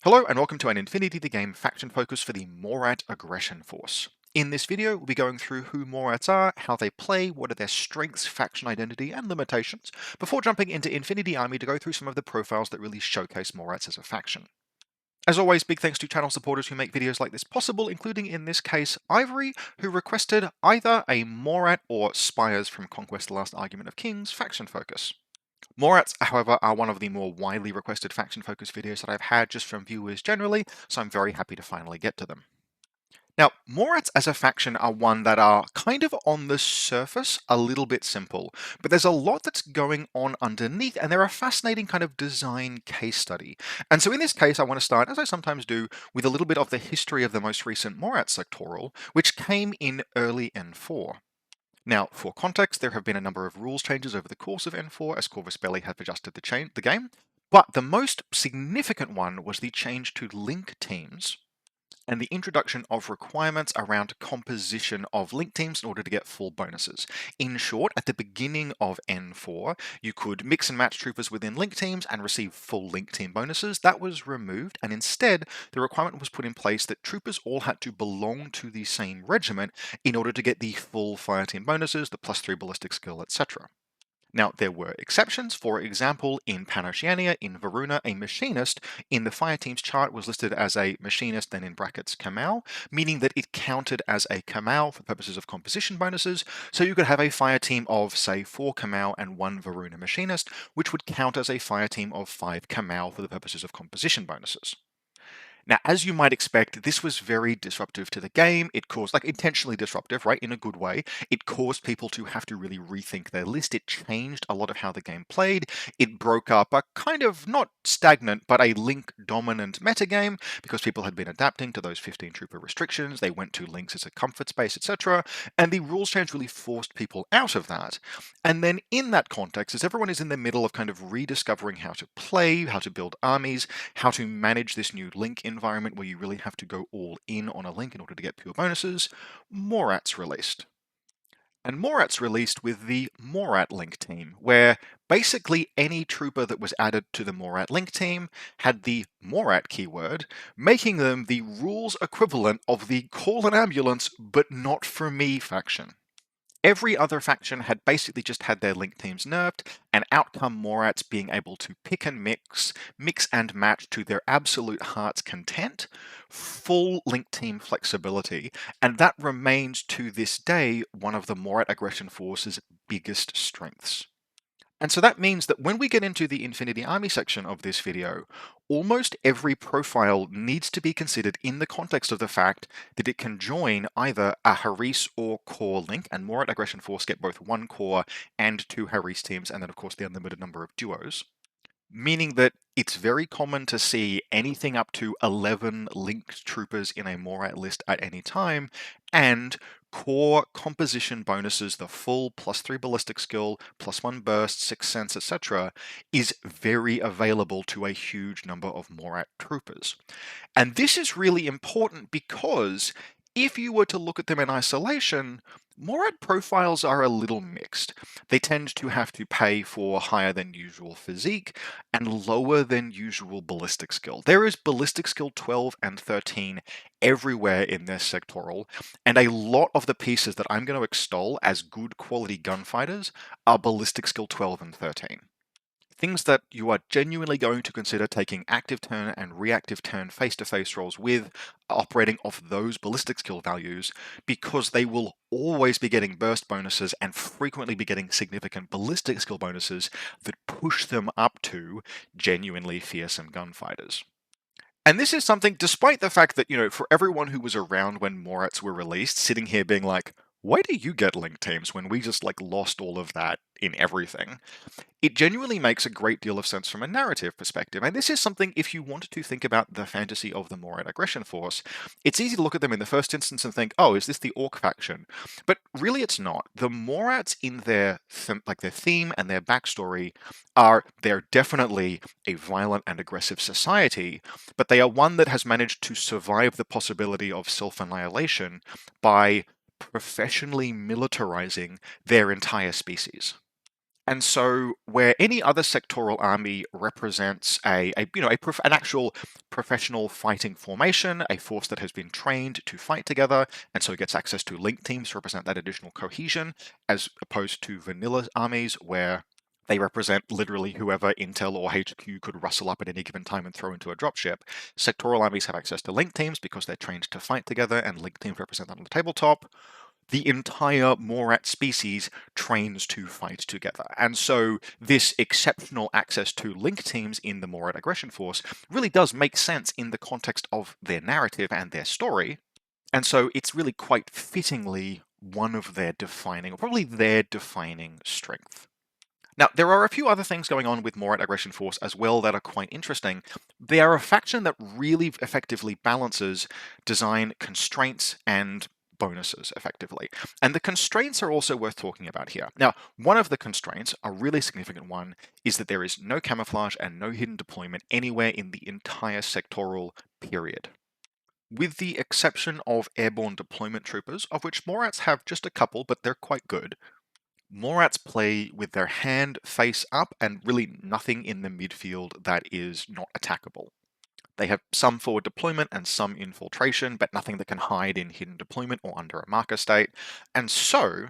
Hello and welcome to an Infinity the Game faction focus for the Morat Aggression Force. In this video, we'll be going through who Morats are, how they play, what are their strengths, faction identity, and limitations, before jumping into Infinity Army to go through some of the profiles that really showcase Morats as a faction. As always, big thanks to channel supporters who make videos like this possible, including in this case Ivory, who requested either a Morat or Spires from Conquest: The Last Argument of Kings faction focus. Morats, however, are one of the more widely requested faction-focused videos that I've had just from viewers generally, so I'm very happy to finally get to them. Now, Morats as a faction are one that are kind of on the surface a little bit simple, but there's a lot that's going on underneath, and they're a fascinating kind of design case study. And so in this case, I want to start, as I sometimes do, with a little bit of the history of the most recent Morat sectoral, which came in early N4. Now, for context, there have been a number of rules changes over the course of N4 as Corvus Belli have adjusted the game, but the most significant one was the change to link teams and the introduction of requirements around composition of link teams in order to get full bonuses. In short, at the beginning of N4, you could mix and match troopers within link teams and receive full link team bonuses. That was removed, and instead, the requirement was put in place that troopers all had to belong to the same regiment in order to get the full fire team bonuses, the +3 ballistic skill, etc. Now, there were exceptions. For example, in Panoceania, in Varuna, a machinist in the fire team's chart was listed as a machinist, then in brackets Kamau, meaning that it counted as a Kamau for purposes of composition bonuses. So you could have a fire team of, say, 4 Kamau and 1 Varuna machinist, which would count as a fire team of 5 Kamau for the purposes of composition bonuses. Now, as you might expect, this was very disruptive to the game. It caused, intentionally disruptive, right, in a good way. It caused people to have to really rethink their list. It changed a lot of how the game played. It broke up a kind of, not stagnant, but a link-dominant metagame, because people had been adapting to those 15 trooper restrictions. They went to links as a comfort space, etc. And the rules change really forced people out of that. And then in that context, as everyone is in the middle of kind of rediscovering how to play, how to build armies, how to manage this new link environment where you really have to go all in on a link in order to get pure bonuses, Morat's released. And Morat's released with the Morat link team, where basically any trooper that was added to the Morat link team had the Morat keyword, making them the rules equivalent of the call an ambulance but not for me faction. Every other faction had basically just had their link teams nerfed, and outcome Morats being able to pick and mix and match to their absolute heart's content, full link team flexibility, and that remains to this day one of the Morat Aggression Force's biggest strengths. And so that means that when we get into the Infinity Army section of this video, almost every profile needs to be considered in the context of the fact that it can join either a Haris or core link, and Morat Aggression Force get both 1 core and 2 Haris teams, and then of course the unlimited number of duos. Meaning that it's very common to see anything up to 11 linked troopers in a Morat list at any time, and core composition bonuses, the full +3 ballistic skill, +1 burst, 6 sense, etc., is very available to a huge number of Morat troopers. And this is really important because if you were to look at them in isolation, Morat profiles are a little mixed. They tend to have to pay for higher than usual physique and lower than usual ballistic skill. There is ballistic skill 12 and 13 everywhere in their sectoral, and a lot of the pieces that I'm going to extol as good quality gunfighters are ballistic skill 12 and 13. Things that you are genuinely going to consider taking active turn and reactive turn face-to-face rolls with, operating off those ballistic skill values, because they will always be getting burst bonuses and frequently be getting significant ballistic skill bonuses that push them up to genuinely fearsome gunfighters. And this is something, despite the fact that, for everyone who was around when Morats were released, sitting here being like, why do you get link teams when we just lost all of that in everything? It genuinely makes a great deal of sense from a narrative perspective, and this is something, if you wanted to think about the fantasy of the Morat Aggression Force, it's easy to look at them in the first instance and think, oh, is this the Orc faction? But really it's not. The Morats in their theme and their backstory they're definitely a violent and aggressive society, but they are one that has managed to survive the possibility of self-annihilation by professionally militarizing their entire species. And so, where any other sectoral army represents an actual professional fighting formation, a force that has been trained to fight together, and so gets access to link teams to represent that additional cohesion, as opposed to vanilla armies where they represent literally whoever Intel or HQ could rustle up at any given time and throw into a dropship. Sectoral armies have access to link teams because they're trained to fight together, and link teams represent that on the tabletop. The entire Morat species trains to fight together. And so this exceptional access to link teams in the Morat aggression force really does make sense in the context of their narrative and their story. And so it's really quite fittingly one of their defining, or probably their defining strength. Now, there are a few other things going on with Morat Aggression Force as well that are quite interesting. They are a faction that really effectively balances design constraints and bonuses effectively. And the constraints are also worth talking about here. Now, one of the constraints, a really significant one, is that there is no camouflage and no hidden deployment anywhere in the entire sectoral period. With the exception of airborne deployment troopers, of which Morats have just a couple, but they're quite good, Morats play with their hand face up and really nothing in the midfield that is not attackable. They have some forward deployment and some infiltration, but nothing that can hide in hidden deployment or under a marker state. And so,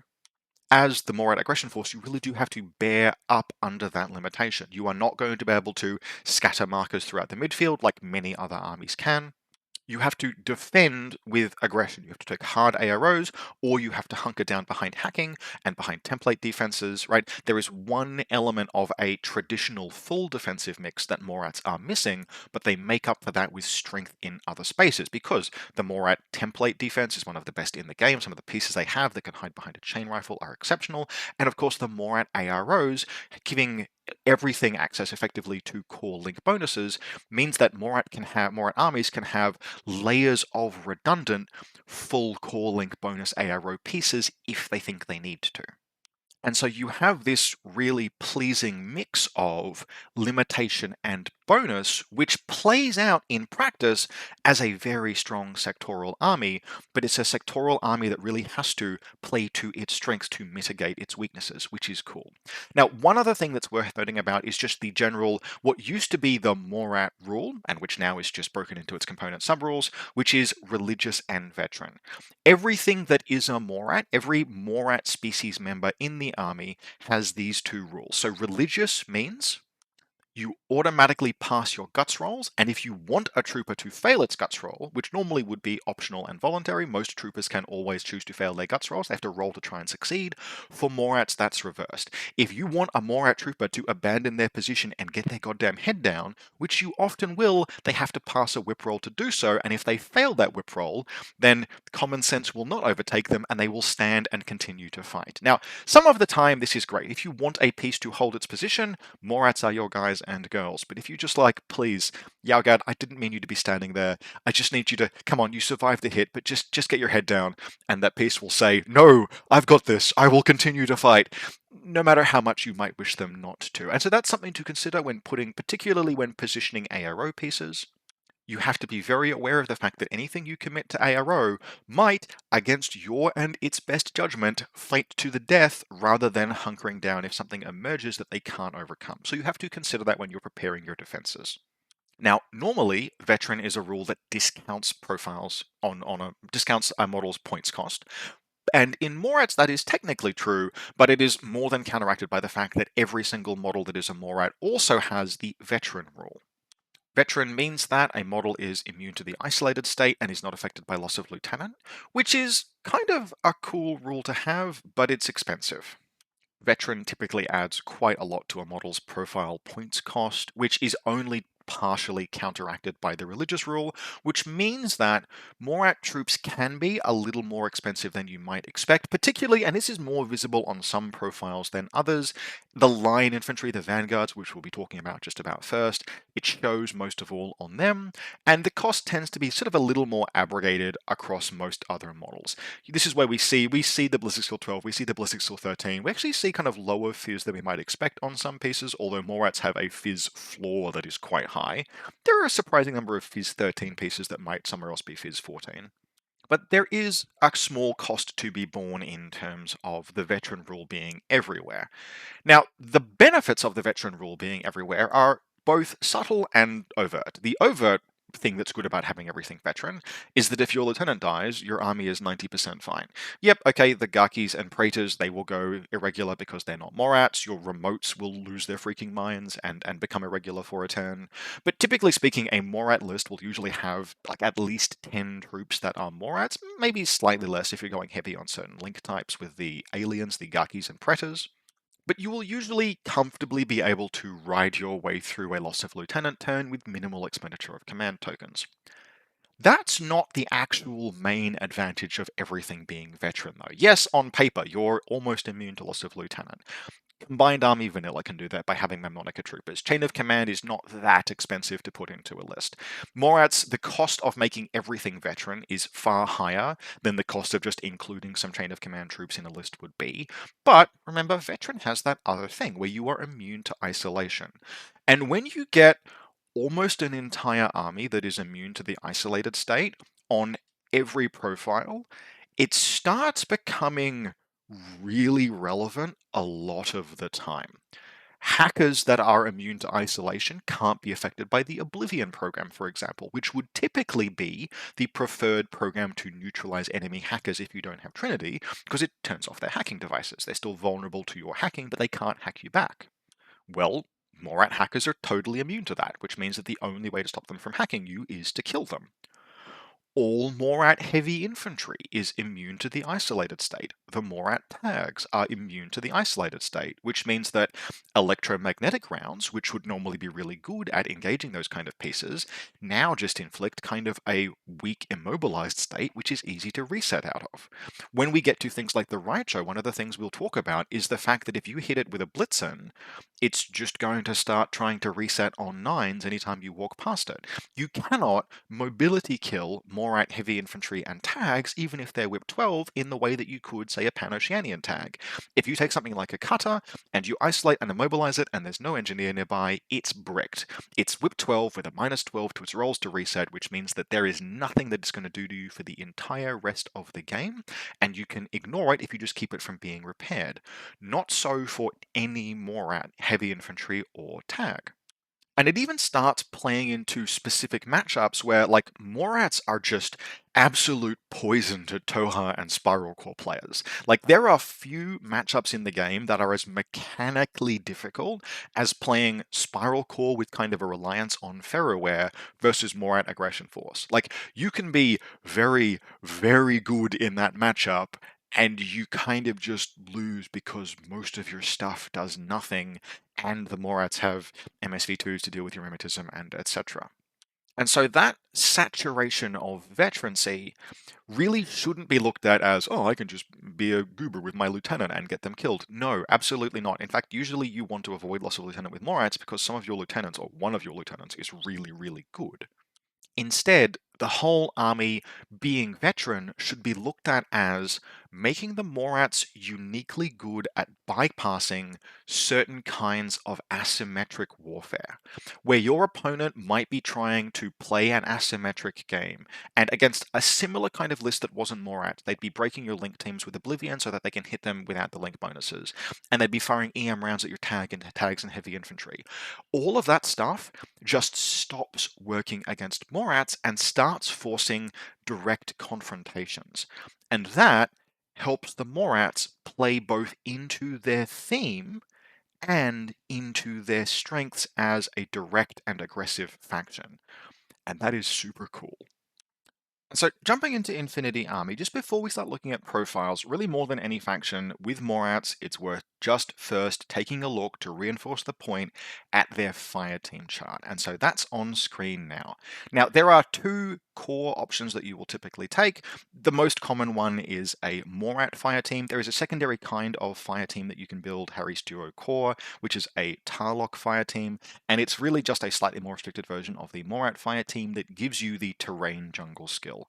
as the Morat aggression force, you really do have to bear up under that limitation. You are not going to be able to scatter markers throughout the midfield like many other armies can. You have to defend with aggression. You have to take hard AROs, or you have to hunker down behind hacking and behind template defenses, right? There is one element of a traditional full defensive mix that Morats are missing, but they make up for that with strength in other spaces, because the Morat template defense is one of the best in the game. Some of the pieces they have that can hide behind a chain rifle are exceptional. And of course, the Morat AROs, giving everything access effectively to core link bonuses, means that Morat armies can have layers of redundant full core link bonus ARO pieces if they think they need to. And so you have this really pleasing mix of limitation and bonus, which plays out in practice as a very strong sectoral army, but it's a sectoral army that really has to play to its strengths to mitigate its weaknesses, which is cool. Now, one other thing that's worth noting about is just the general, what used to be the Morat rule, and which now is just broken into its component subrules, which is religious and veteran. Everything that is a Morat, every Morat species member in the army has these two rules. So religious means you automatically pass your guts rolls, and if you want a trooper to fail its guts roll, which normally would be optional and voluntary, most troopers can always choose to fail their guts rolls. They have to roll to try and succeed. For Morats, that's reversed. If you want a Morat trooper to abandon their position and get their goddamn head down, which you often will, they have to pass a whip roll to do so, and if they fail that whip roll, then common sense will not overtake them, and they will stand and continue to fight. Now, some of the time this is great. If you want a piece to hold its position, Morats are your guys and girls. But if you just like, please, Yaogad, I didn't mean you to be standing there. I just need you to, come on, you survived the hit, but just get your head down. And that piece will say, no, I've got this. I will continue to fight, no matter how much you might wish them not to. And so that's something to consider when particularly when positioning ARO pieces. You have to be very aware of the fact that anything you commit to ARO might, against your and its best judgment, fight to the death rather than hunkering down if something emerges that they can't overcome. So you have to consider that when you're preparing your defenses. Now, normally, veteran is a rule that discounts profiles discounts a model's points cost. And in Morats, that is technically true, but it is more than counteracted by the fact that every single model that is a Morat also has the veteran rule. Veteran means that a model is immune to the isolated state and is not affected by loss of lieutenant, which is kind of a cool rule to have, but it's expensive. Veteran typically adds quite a lot to a model's profile points cost, which is only partially counteracted by the religious rule, which means that Morat troops can be a little more expensive than you might expect, particularly, and this is more visible on some profiles than others, the line infantry, the vanguards, which we'll be talking about just about first, it shows most of all on them, and the cost tends to be sort of a little more abrogated across most other models. This is where we see the Ballistic Skill 12, we see the Ballistic Skill 13, we actually see kind of lower fizz than we might expect on some pieces, although Morats have a fizz floor that is quite high. There are a surprising number of fizz 13 pieces that might somewhere else be fizz 14. But there is a small cost to be borne in terms of the veteran rule being everywhere. Now, the benefits of the veteran rule being everywhere are both subtle and overt. The overt thing that's good about having everything veteran is that if your lieutenant dies, your army is 90% fine. Yep, okay, the Gakis and pretas, they will go irregular because they're not Morats. Your remotes will lose their freaking minds and become irregular for a turn. But typically speaking, a Morat list will usually have like at least 10 troops that are Morats, maybe slightly less if you're going heavy on certain link types with the aliens, the Gakis and pretas. But you will usually comfortably be able to ride your way through a loss of lieutenant turn with minimal expenditure of command tokens. That's not the actual main advantage of everything being veteran, though. Yes, on paper, you're almost immune to loss of lieutenant. Combined Army Vanilla can do that by having Mnemonica Troopers. Chain of Command is not that expensive to put into a list. Morats, the cost of making everything veteran is far higher than the cost of just including some Chain of Command troops in a list would be. But remember, veteran has that other thing where you are immune to isolation. And when you get almost an entire army that is immune to the isolated state on every profile, it starts becoming really relevant a lot of the time. Hackers that are immune to isolation can't be affected by the Oblivion program, for example, which would typically be the preferred program to neutralize enemy hackers if you don't have Trinity, because it turns off their hacking devices. They're still vulnerable to your hacking, but they can't hack you back. Well, Morat hackers are totally immune to that, which means that the only way to stop them from hacking you is to kill them. All Morat heavy infantry is immune to the isolated state. The Morat tags are immune to the isolated state, which means that electromagnetic rounds, which would normally be really good at engaging those kind of pieces, now just inflict kind of a weak immobilized state, which is easy to reset out of. When we get to things like the Raicho, one of the things we'll talk about is the fact that if you hit it with a Blitzen, it's just going to start trying to reset on nines anytime you walk past it. You cannot mobility kill Morat heavy infantry and tags, even if they're whip 12, in the way that you could, say, a Pan-Oceanian tag. If you take something like a cutter and you isolate and immobilize it and there's no engineer nearby, it's bricked. It's whip 12 with a minus 12 to its rolls to reset, which means that there is nothing that it's going to do to you for the entire rest of the game, and you can ignore it if you just keep it from being repaired. Not so for any Morat heavy infantry or tag. And it even starts playing into specific matchups where, like, Morats are just absolute poison to Toha and Spiral Core players. Like, there are few matchups in the game that are as mechanically difficult as playing Spiral Core with kind of a reliance on Ferroware versus Morat Aggression Force. Like, you can be very, very good in that matchup, and you kind of just lose because most of your stuff does nothing, and the Morats have MSV2s to deal with your mimetism and etc. And so that saturation of veterancy really shouldn't be looked at as, oh, I can just be a goober with my lieutenant and get them killed. No, absolutely not. In fact, usually you want to avoid loss of lieutenant with Morats because some of your lieutenants, or one of your lieutenants, is really, really good. Instead, the whole army being veteran should be looked at as making the Morats uniquely good at bypassing certain kinds of asymmetric warfare, where your opponent might be trying to play an asymmetric game, and against a similar kind of list that wasn't Morat, they'd be breaking your link teams with Oblivion so that they can hit them without the link bonuses, and they'd be firing EM rounds at your tags and heavy infantry. All of that stuff just stops working against Morats and starts forcing direct confrontations. And that helps the Morats play both into their theme and into their strengths as a direct and aggressive faction. And that is super cool. So, jumping into Infinity Army, just before we start looking at profiles, really more than any faction, with Morats, it's worth just first taking a look to reinforce the point at their fire team chart. And so that's on screen now. Now, there are two core options that you will typically take. The most common one is a Morat fire team. There is a secondary kind of fire team that you can build, Harry's Duo Core, which is a Tarlok fire team. And it's really just a slightly more restricted version of the Morat fire team that gives you the terrain jungle skill.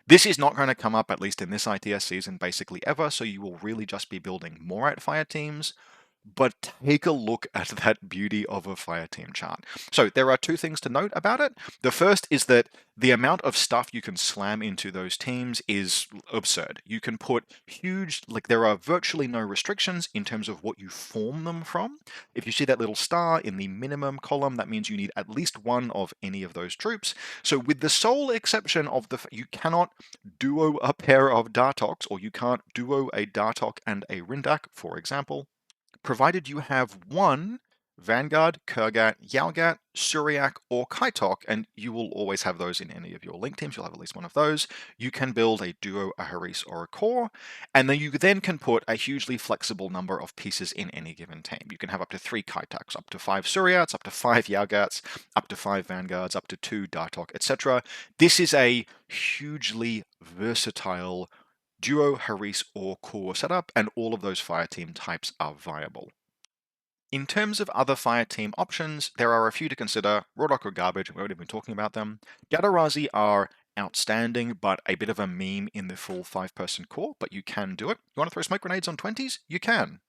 This is not going to come up, at least in this ITS season, basically ever, so you will really just be building Morat fire teams. But take a look at that beauty of a fire team chart. So there are two things to note about it. The first is that the amount of stuff you can slam into those teams is absurd. You can put huge, like there are virtually no restrictions in terms of what you form them from. If you see that little star in the minimum column, that means you need at least one of any of those troops. So with the sole exception of you cannot duo a pair of Dartoks, or you can't duo a Dartok and a Rindak, for example, provided you have one Vanguard, Kurgat, Yalgat, Suryak, or Kaitok, and you will always have those in any of your link teams, you'll have at least one of those, you can build a duo, a Haris, or a core, and then you then can put a hugely flexible number of pieces in any given team. You can have up to 3 Kaitoks, up to 5 Suryats, up to 5 Yalgats, up to 5 Vanguards, up to 2 Dartok, etc. This is a hugely versatile duo, Haris, or core setup, and all of those fire team types are viable. In terms of other fire team options, there are a few to consider. Rodok are garbage, we've already been talking about them. Gadarazi are outstanding, but a bit of a meme in the full 5-person core, but you can do it. You want to throw smoke grenades on 20s? You can.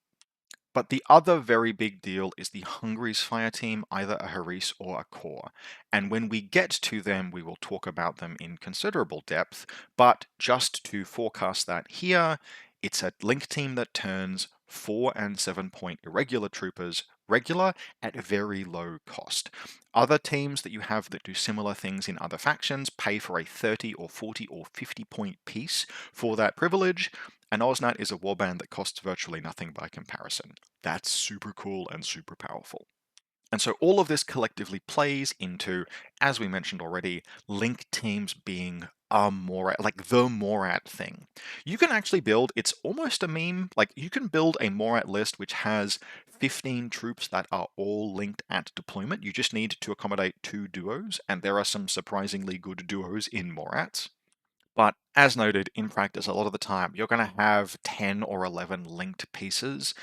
But the other very big deal is the Hungry's fire team, either a Haris or a core. And when we get to them, we will talk about them in considerable depth. But just to forecast that here, it's a link team that turns 4 and 7-point irregular troopers regular at very low cost. Other teams that you have that do similar things in other factions pay for a 30 or 40 or 50-point piece for that privilege. And Osnat is a warband that costs virtually nothing by comparison. That's super cool and super powerful. And so all of this collectively plays into, as we mentioned already, link teams being a Morat, like the Morat thing. You can actually build, it's almost a meme, like you can build a Morat list which has 15 troops that are all linked at deployment. You just need to accommodate 2 duos, and there are some surprisingly good duos in Morats. But as noted, in practice, a lot of the time, you're going to have 10 or 11 linked pieces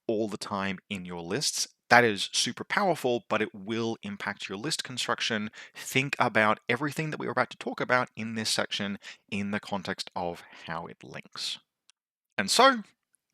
all the time in your lists. That is super powerful, but it will impact your list construction. Think about everything that we were about to talk about in this section in the context of how it links. And so,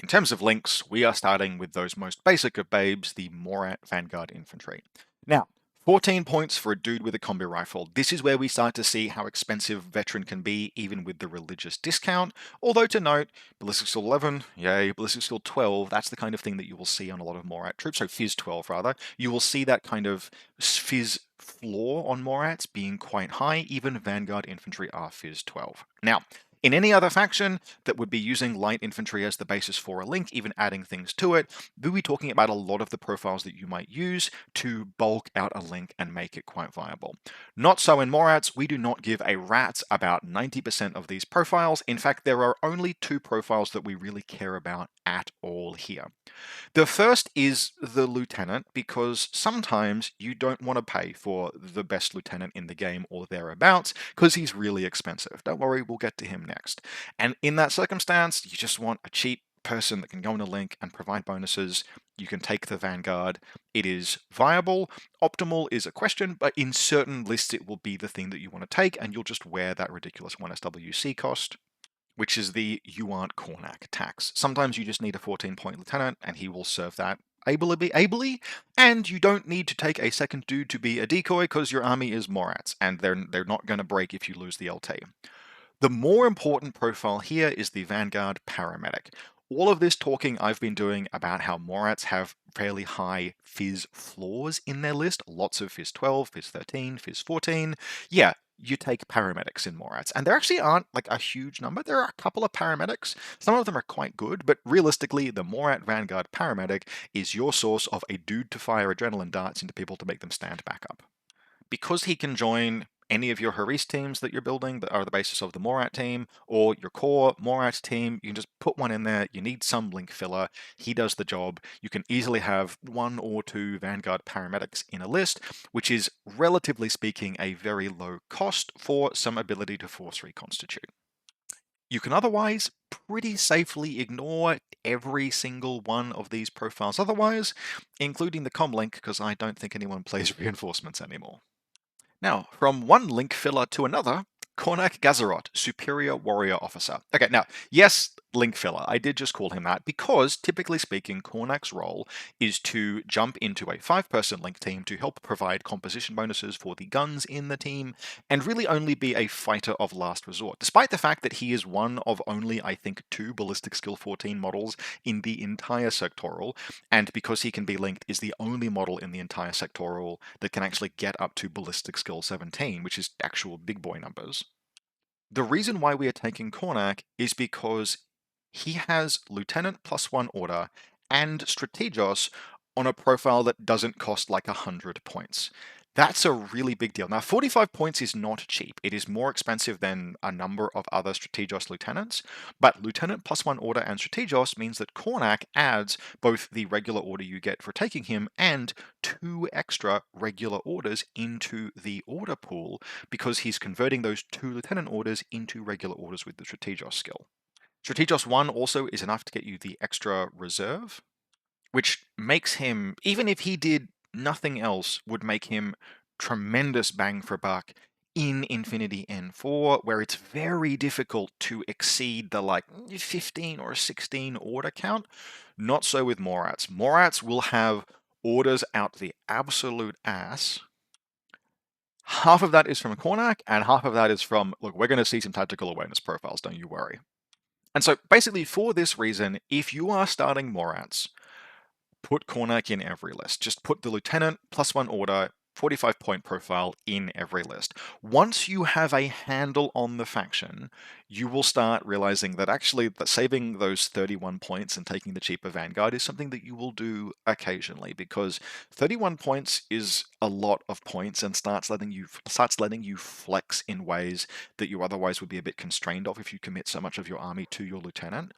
in terms of links, we are starting with those most basic of babes, the Morat Vanguard Infantry. Now, 14 points for a dude with a combi rifle. This is where we start to see how expensive Veteran can be, even with the religious discount. Although to note, Ballistic Skill 11, yay, Ballistic Skill 12, that's the kind of thing that you will see on a lot of Morat troops, so Fizz 12 rather. You will see that kind of Fizz floor on Morats being quite high, even Vanguard Infantry are Fizz 12. Now, in any other faction that would be using light infantry as the basis for a link, even adding things to it, we'll be talking about a lot of the profiles that you might use to bulk out a link and make it quite viable. Not so in Morats, we do not give a rat's about 90% of these profiles. In fact, there are only 2 profiles that we really care about at all here. The first is the lieutenant, because sometimes you don't want to pay for the best lieutenant in the game or thereabouts, because he's really expensive. Don't worry, we'll get to him next. And in that circumstance, you just want a cheap person that can go in a link and provide bonuses. You can take the Vanguard. It is viable. Optimal is a question, but in certain lists it will be the thing that you want to take, and you'll just wear that ridiculous 1 SWC cost, which is the you aren't Cornac tax. Sometimes you just need a 14-point lieutenant, and he will serve that ably, and you don't need to take a second dude to be a decoy because your army is Morats, and they're not going to break if you lose the LT. The more important profile here is the Vanguard Paramedic. All of this talking I've been doing about how Morats have fairly high Fizz floors in their list, lots of Fizz 12, Fizz 13, Fizz 14. Yeah, you take paramedics in Morats, and there actually aren't like a huge number. There are a couple of paramedics. Some of them are quite good, but realistically, the Morat Vanguard Paramedic is your source of a dude to fire adrenaline darts into people to make them stand back up. Because he can join any of your Haris teams that you're building that are the basis of the Morat team, or your core Morat team, you can just put one in there. You need some link filler. He does the job. You can easily have 1 or 2 Vanguard paramedics in a list, which is, relatively speaking, a very low cost for some ability to force reconstitute. You can otherwise pretty safely ignore every single one of these profiles otherwise, including the comlink, because I don't think anyone plays reinforcements anymore. Now, from one link filler to another, Kornak Gazarot, Superior Warrior Officer. Okay, now, yes, link filler. I did just call him that because, typically speaking, Cornac's role is to jump into a 5-person link team to help provide composition bonuses for the guns in the team, and really only be a fighter of last resort, despite the fact that he is one of only, I think, 2 ballistic skill 14 models in the entire sectoral, and because he can be linked, is the only model in the entire sectoral that can actually get up to ballistic skill 17, which is actual big boy numbers. The reason why we are taking Cornac is because he has Lieutenant +1 order and Strategos on a profile that doesn't cost like 100 points. That's a really big deal. Now, 45 points is not cheap. It is more expensive than a number of other Strategos lieutenants, but Lieutenant +1 order and Strategos means that Cornac adds both the regular order you get for taking him and 2 extra regular orders into the order pool, because he's converting those 2 lieutenant orders into regular orders with the Strategos skill. Strategos 1 also is enough to get you the extra reserve, which makes him, even if he did nothing else, would make him tremendous bang for buck in Infinity N4, where it's very difficult to exceed the like 15 or 16 order count. Not so with Morats. Morats will have orders out the absolute ass. Half of that is from Cornac, and half of that is from, look, we're going to see some tactical awareness profiles, don't you worry. And so basically for this reason, if you are starting Morats, put Cornac in every list. Just put the Lieutenant +1 order 45-point profile in every list. Once you have a handle on the faction, you will start realizing that actually that saving those 31 points and taking the cheaper Vanguard is something that you will do occasionally, because 31 points is a lot of points and starts letting you flex in ways that you otherwise would be a bit constrained of if you commit so much of your army to your lieutenant.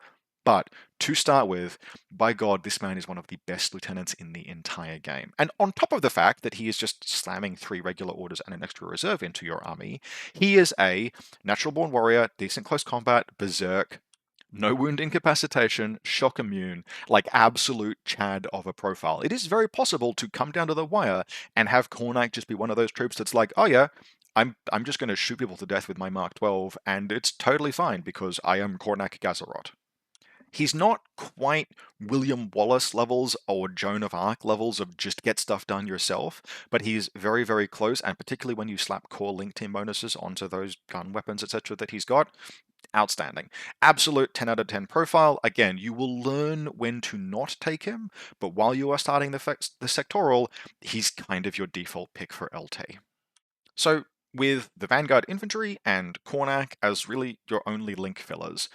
But to start with, by God, this man is one of the best lieutenants in the entire game. And on top of the fact that he is just slamming 3 regular orders and an extra reserve into your army, he is a natural born warrior, decent close combat, berserk, no wound incapacitation, shock immune, like absolute Chad of a profile. It is very possible to come down to the wire and have Cornac just be one of those troops that's like, oh yeah, I'm just going to shoot people to death with my Mark 12, and it's totally fine because I am Cornac Gazarot. He's not quite William Wallace levels or Joan of Arc levels of just get stuff done yourself, but he's very, very close, and particularly when you slap core link team bonuses onto those gun weapons, etc. that he's got, outstanding. Absolute 10 out of 10 profile. Again, you will learn when to not take him, but while you are starting the sectoral, he's kind of your default pick for LT. So with the Vanguard Infantry and Cornac as really your only link fillers,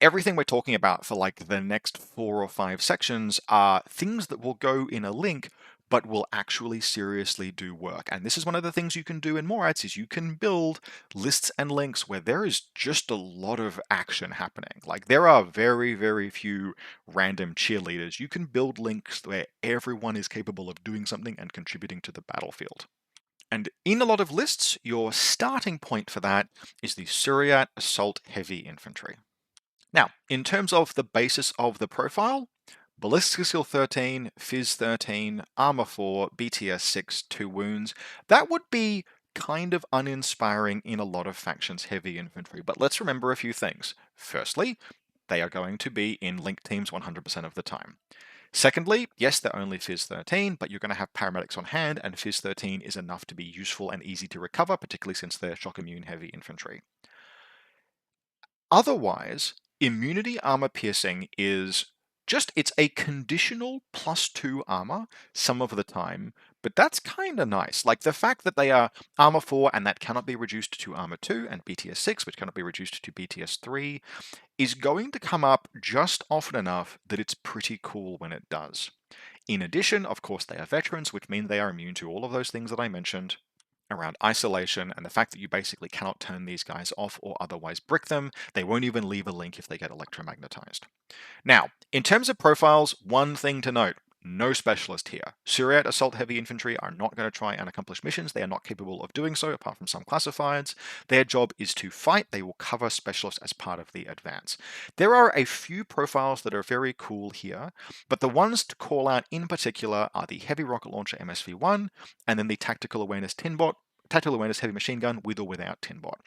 everything we're talking about for like the next 4 or 5 sections are things that will go in a link but will actually seriously do work. And this is one of the things you can do in Morats, is you can build lists and links where there is just a lot of action happening. Like there are very, very few random cheerleaders. You can build links where everyone is capable of doing something and contributing to the battlefield. And in a lot of lists, your starting point for that is the Suryat Assault Heavy Infantry. Now, in terms of the basis of the profile, Ballistic Skill 13, Phys 13, Armor 4, BTS 6, 2 wounds, that would be kind of uninspiring in a lot of factions' heavy infantry, but let's remember a few things. Firstly, they are going to be in link teams 100% of the time. Secondly, yes, they're only Phys 13, but you're going to have paramedics on hand, and Phys 13 is enough to be useful and easy to recover, particularly since they're shock immune heavy infantry. Otherwise, immunity armor piercing is just, it's a conditional +2 armor some of the time, but that's kind of nice. Like the fact that they are armor 4 and that cannot be reduced to armor 2, and BTS 6, which cannot be reduced to BTS 3, is going to come up just often enough that it's pretty cool when it does. In addition, of course, they are veterans, which mean they are immune to all of those things that I mentioned around isolation and the fact that you basically cannot turn these guys off or otherwise brick them. They won't even leave a link if they get electromagnetized. Now, in terms of profiles, one thing to note: no specialist here. Suryat Assault Heavy Infantry are not going to try and accomplish missions. They are not capable of doing so, apart from some classifieds. Their job is to fight. They will cover specialists as part of the advance. There are a few profiles that are very cool here, but the ones to call out in particular are the Heavy Rocket Launcher MSV-1, and then the Tactical Awareness Tinbot, tactical awareness heavy machine gun with or without Tinbot.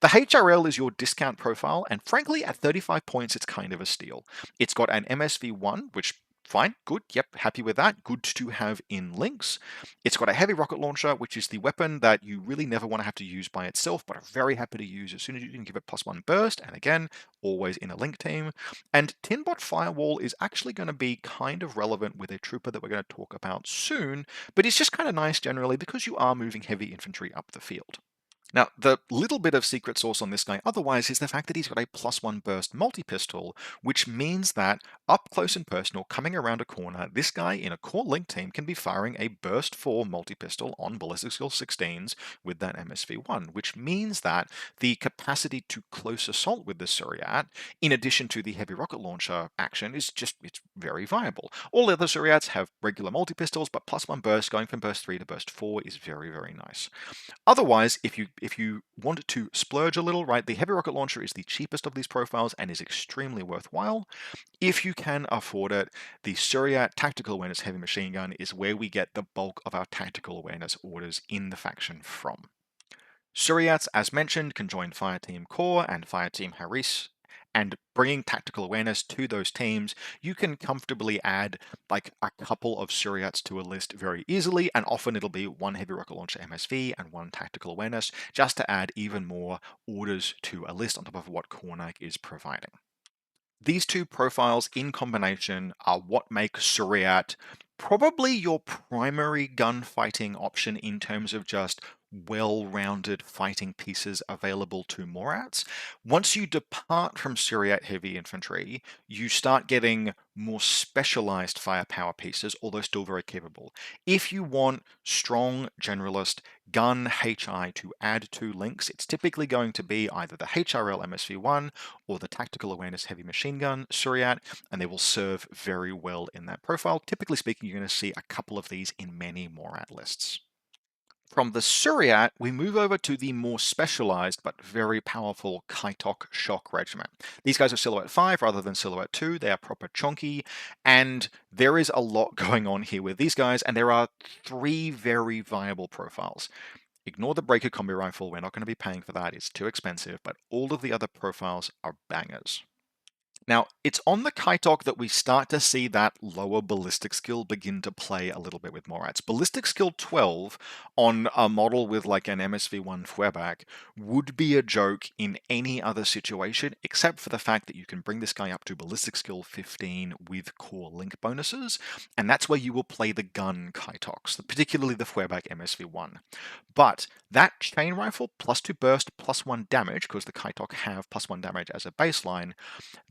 The HRL is your discount profile, and frankly, at 35 points, it's kind of a steal. It's got an MSV1, which fine, good, yep, happy with that. Good to have in links. It's got a heavy rocket launcher, which is the weapon that you really never want to have to use by itself, but are very happy to use as soon as you can give it +1 burst, and again, always in a link team. And Tinbot Firewall is actually going to be kind of relevant with a trooper that we're going to talk about soon, but it's just kind of nice generally because you are moving heavy infantry up the field. Now, the little bit of secret sauce on this guy otherwise is the fact that he's got a +1 burst multi-pistol, which means that up close and personal, coming around a corner, this guy in a core link team can be firing a burst 4 multi-pistol on ballistic skill 16s with that MSV1, which means that the capacity to close assault with the Suryat, in addition to the heavy rocket launcher action, is just, it's very viable. All the other Suryats have regular multi-pistols, but +1 burst going from burst 3 to burst 4 is very, very nice. Otherwise, if you want to splurge a little, right, the heavy rocket launcher is the cheapest of these profiles and is extremely worthwhile. If you can afford it, the Suryat Tactical Awareness Heavy Machine Gun is where we get the bulk of our tactical awareness orders in the faction from. Suryats, as mentioned, can join Fireteam Core and Fireteam Haris, and bringing tactical awareness to those teams, you can comfortably add like a couple of Suryats to a list very easily, and often it'll be one heavy rocket launcher MSV and one tactical awareness, just to add even more orders to a list on top of what Kornak is providing. These two profiles in combination are what make Suryat probably your primary gunfighting option in terms of just well-rounded fighting pieces available to Morats. Once you depart from Suryat heavy infantry, you start getting more specialized firepower pieces, although still very capable. If you want strong generalist gun HI to add to links, it's typically going to be either the HRL MSV1 or the Tactical Awareness Heavy Machine Gun Suryat, and they will serve very well in that profile. Typically speaking, you're going to see a couple of these in many Morat lists. From the Suryat, we move over to the more specialized but very powerful Kaitok Shock Regiment. These guys are Silhouette 5 rather than Silhouette 2. They are proper chonky, and there is a lot going on here with these guys, and there are 3 very viable profiles. Ignore the Breaker Combi Rifle, we're not going to be paying for that, it's too expensive, but all of the other profiles are bangers. Now, it's on the Kaitok that we start to see that lower ballistic skill begin to play a little bit with Morats. Ballistic skill 12 on a model with like an MSV1 Feuerback would be a joke in any other situation, except for the fact that you can bring this guy up to ballistic skill 15 with core link bonuses, and that's where you will play the gun Kaitoks, particularly the Feuerback MSV1. But that chain rifle, +2 burst, +1 damage, because the Kaitok have +1 damage as a baseline,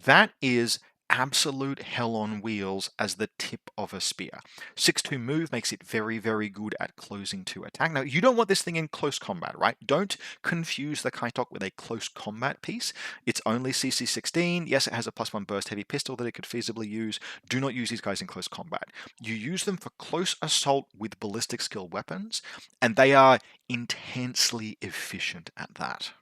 that is absolute hell on wheels as the tip of a spear. 6-2 move makes it very, very good at closing to attack. Now, you don't want this thing in close combat, right? Don't confuse the Kaitok with a close combat piece. It's only CC16. Yes, it has a +1 burst heavy pistol that it could feasibly use. Do not use these guys in close combat. You use them for close assault with ballistic skill weapons, and they are intensely efficient at that.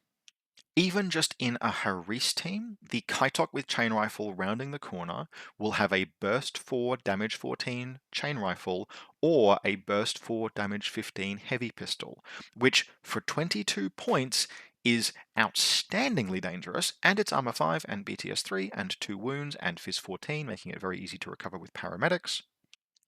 Even just in a Haris team, the Kaitok with chain rifle rounding the corner will have a burst 4 damage 14 chain rifle or a burst 4 damage 15 heavy pistol, which for 22 points is outstandingly dangerous, and it's armor 5 and BTS 3 and 2 wounds and Fizz 14, making it very easy to recover with paramedics.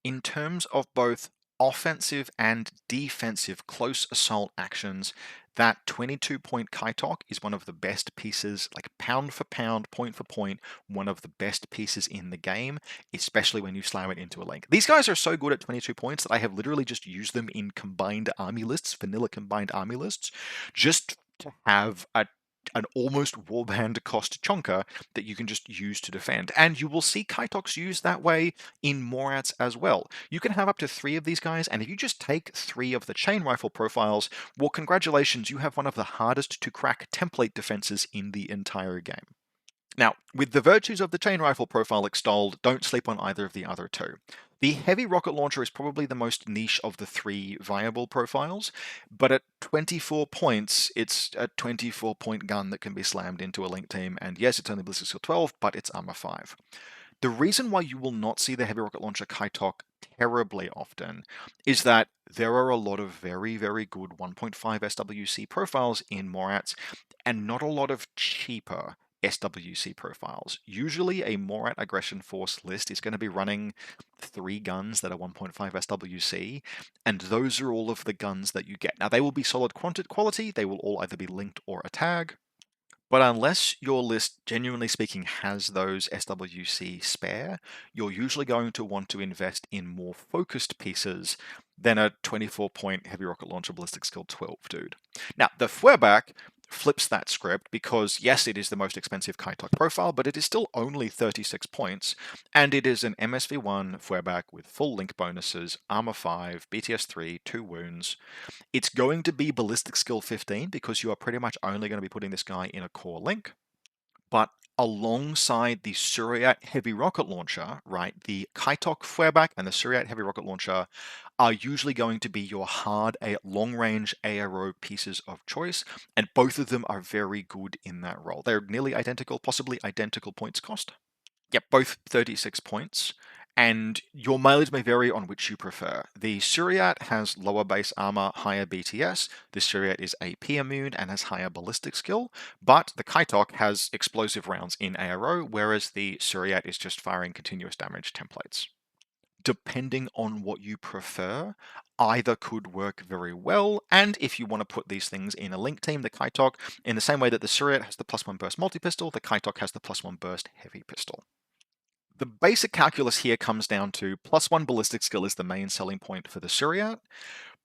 In terms of both offensive and defensive close assault actions, that 22-point Kaitok is one of the best pieces, like pound for pound, point for point, one of the best pieces in the game, especially when you slam it into a link. These guys are so good at 22 points that I have literally just used them in combined army lists, vanilla combined army lists, just to have an almost warband cost chonker that you can just use to defend. And you will see Kaitoks used that way in Morats as well. You can have up to 3 of these guys, and if you just take 3 of the chain rifle profiles, well, congratulations, you have one of the hardest to crack template defenses in the entire game. Now, with the virtues of the chain rifle profile extolled, don't sleep on either of the other 2. The heavy rocket launcher is probably the most niche of the 3 viable profiles, but at 24 points, it's a 24-point gun that can be slammed into a link team, and yes, it's only ballistic skill 12, but it's armor 5. The reason why you will not see the heavy rocket launcher Kaitok terribly often is that there are a lot of very, very good 1.5 SWC profiles in Morats and not a lot of cheaper SWC profiles. Usually a Morat Aggression Force list is going to be running 3 guns that are 1.5 SWC, and those are all of the guns that you get. Now they will be solid quality, they will all either be linked or a tag, but unless your list, genuinely speaking, has those SWC spare, you're usually going to want to invest in more focused pieces than a 24-point heavy rocket launcher ballistic skill 12 dude. Now, the Feuerback flips that script because, yes, it is the most expensive Kaitok profile, but it is still only 36 points, and it is an MSV1 Feuerback with full link bonuses, armor 5, BTS 3, 2 wounds. It's going to be ballistic skill 15 because you are pretty much only going to be putting this guy in a core link. But alongside the Suryat heavy rocket launcher, right, the Kaitok Feuerback and the Suryat heavy rocket launcher are usually going to be your hard long-range ARO pieces of choice, and both of them are very good in that role. They're nearly identical, possibly identical points cost. Yep, both 36 points, and your mileage may vary on which you prefer. The Suryat has lower base armor, higher BTS. The Suryat is AP immune and has higher ballistic skill, but the Kaitok has explosive rounds in ARO, whereas the Suryat is just firing continuous damage templates. Depending on what you prefer, either could work very well, and if you want to put these things in a link team, the Kaitok, in the same way that the Suryat has the +1 burst multi-pistol, the Kaitok has the +1 burst heavy pistol. The basic calculus here comes down to +1 ballistic skill is the main selling point for the Suryat,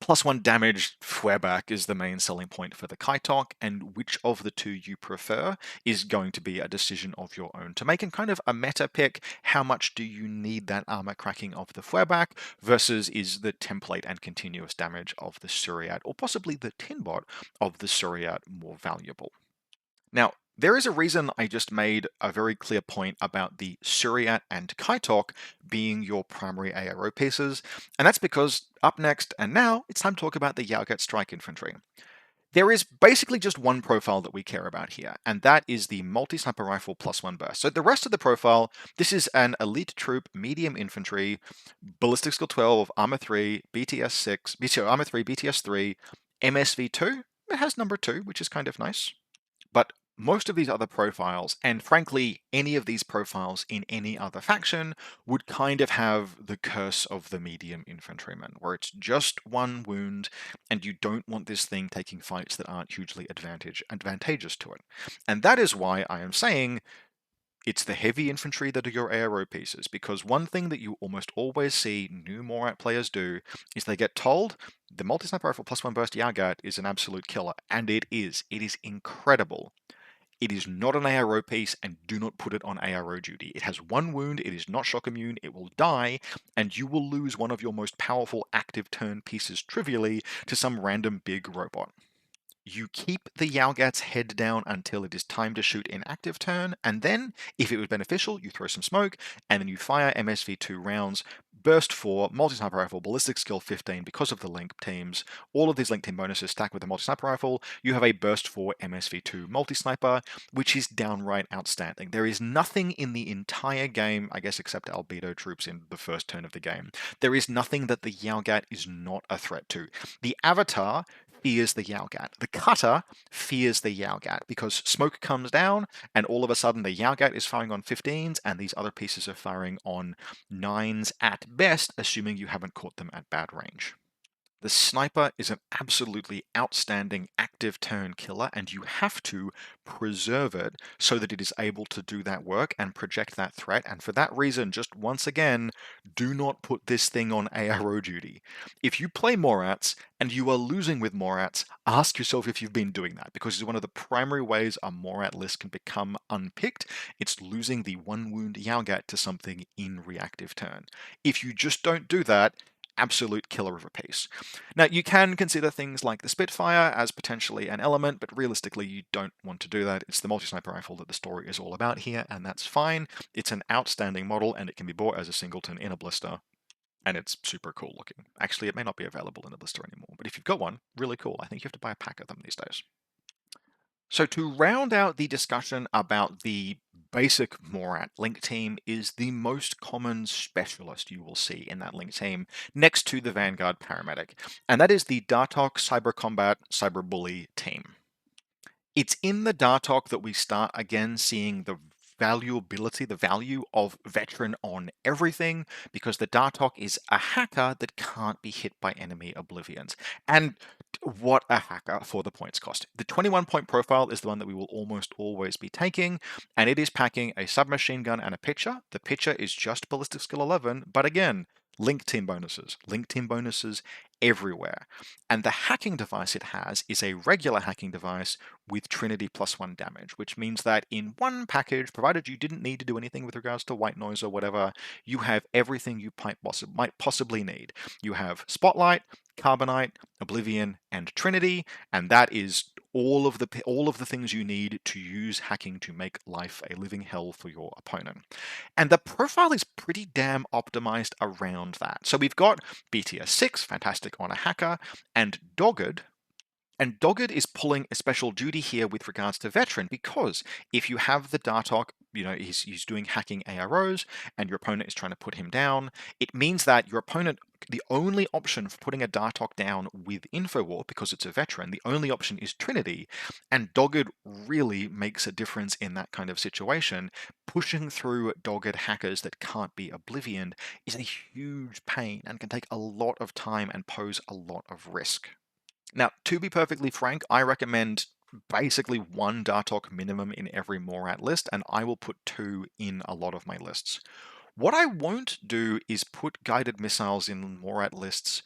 +1 damage Feuerback is the main selling point for the Kaitok, and which of the two you prefer is going to be a decision of your own to make, and kind of a meta pick. How much do you need that armor cracking of the Feuerback versus is the template and continuous damage of the Suryat, or possibly the Tinbot of the Suryat, more valuable? Now, there is a reason I just made a very clear point about the Suryat and Kaitok being your primary ARO pieces, and that's because up next and now, it's time to talk about the Yaogat Strike Infantry. There is basically just one profile that we care about here, and that is the multi-sniper rifle +1 burst. So the rest of the profile, this is an elite troop, medium infantry, ballistic skill 12, armor 3, BTS 6, armor 3, BTS 3, MSV 2. It has number 2, which is kind of nice. But most of these other profiles, and frankly, any of these profiles in any other faction, would kind of have the curse of the medium infantryman, where it's just one wound, and you don't want this thing taking fights that aren't hugely advantageous to it. And that is why I am saying it's the heavy infantry that are your ARO pieces, because one thing that you almost always see new Morat players do is they get told the multi-sniper rifle +1 burst Yagat is an absolute killer, and it is. It is incredible. It is not an ARO piece, and do not put it on ARO duty. It has one wound, it is not shock immune, it will die, and you will lose one of your most powerful active turn pieces trivially to some random big robot. You keep the Yaogat's head down until it is time to shoot in active turn, and then, if it was beneficial, you throw some smoke, and then you fire MSV2 rounds, burst 4, multi-sniper rifle, ballistic skill 15 because of the link teams. All of these link team bonuses stack with the multi-sniper rifle. You have a burst 4 MSV2 multi-sniper, which is downright outstanding. There is nothing in the entire game, I guess except albedo troops in the first turn of the game. There is nothing that the Yaogat is not a threat to. The Avatar fears the Yaogat. The Cutter fears the Yaogat because smoke comes down and all of a sudden the Yaogat is firing on 15s and these other pieces are firing on 9s at best, assuming you haven't caught them at bad range. The sniper is an absolutely outstanding active turn killer, and you have to preserve it so that it is able to do that work and project that threat. And for that reason, just once again, do not put this thing on ARO duty. If you play Morats and you are losing with Morats, ask yourself if you've been doing that, because it's one of the primary ways a Morat list can become unpicked. It's losing the one wound Yaogat to something in reactive turn. If you just don't do that, absolute killer of a piece. Now, you can consider things like the Spitfire as potentially an element, but realistically, you don't want to do that. It's the multi-sniper rifle that the story is all about here, and that's fine. It's an outstanding model, and it can be bought as a singleton in a blister, and it's super cool looking. Actually, it may not be available in a blister anymore, but if you've got one, really cool. I think you have to buy a pack of them these days. So to round out the discussion about the basic Morat link team is the most common specialist you will see in that link team, next to the Vanguard paramedic, and that is the Dartok Cyber Combat Cyber Bully team. It's in the Dartok that we start again seeing the valuability, the value of veteran on everything, because the Dartok is a hacker that can't be hit by enemy oblivions. And what a hacker for the points cost. The 21 point profile is the one that we will almost always be taking, and it is packing a submachine gun and a pitcher. The pitcher is just ballistic skill 11, but again, link team bonuses everywhere. And the hacking device it has is a regular hacking device with Trinity +1 damage, which means that in one package, provided you didn't need to do anything with regards to white noise or whatever, you have everything you might possibly need. You have Spotlight, Carbonite, Oblivion, and Trinity, and that is all of the things you need to use hacking to make life a living hell for your opponent. And the profile is pretty damn optimized around that. So we've got BTS 6, fantastic on a hacker, and Dogged. And Dogged is pulling a special duty here with regards to veteran, because if you have the Dartok, he's doing hacking AROs, and your opponent is trying to put him down, it means that your opponent, the only option for putting a Dartok down with Infowar, because it's a veteran, the only option is Trinity, and Dogged really makes a difference in that kind of situation. Pushing through Dogged hackers that can't be Oblivioned is a huge pain and can take a lot of time and pose a lot of risk. Now, to be perfectly frank, I recommend basically one Dartok minimum in every Morat list, and I will put two in a lot of my lists. What I won't do is put guided missiles in Morat lists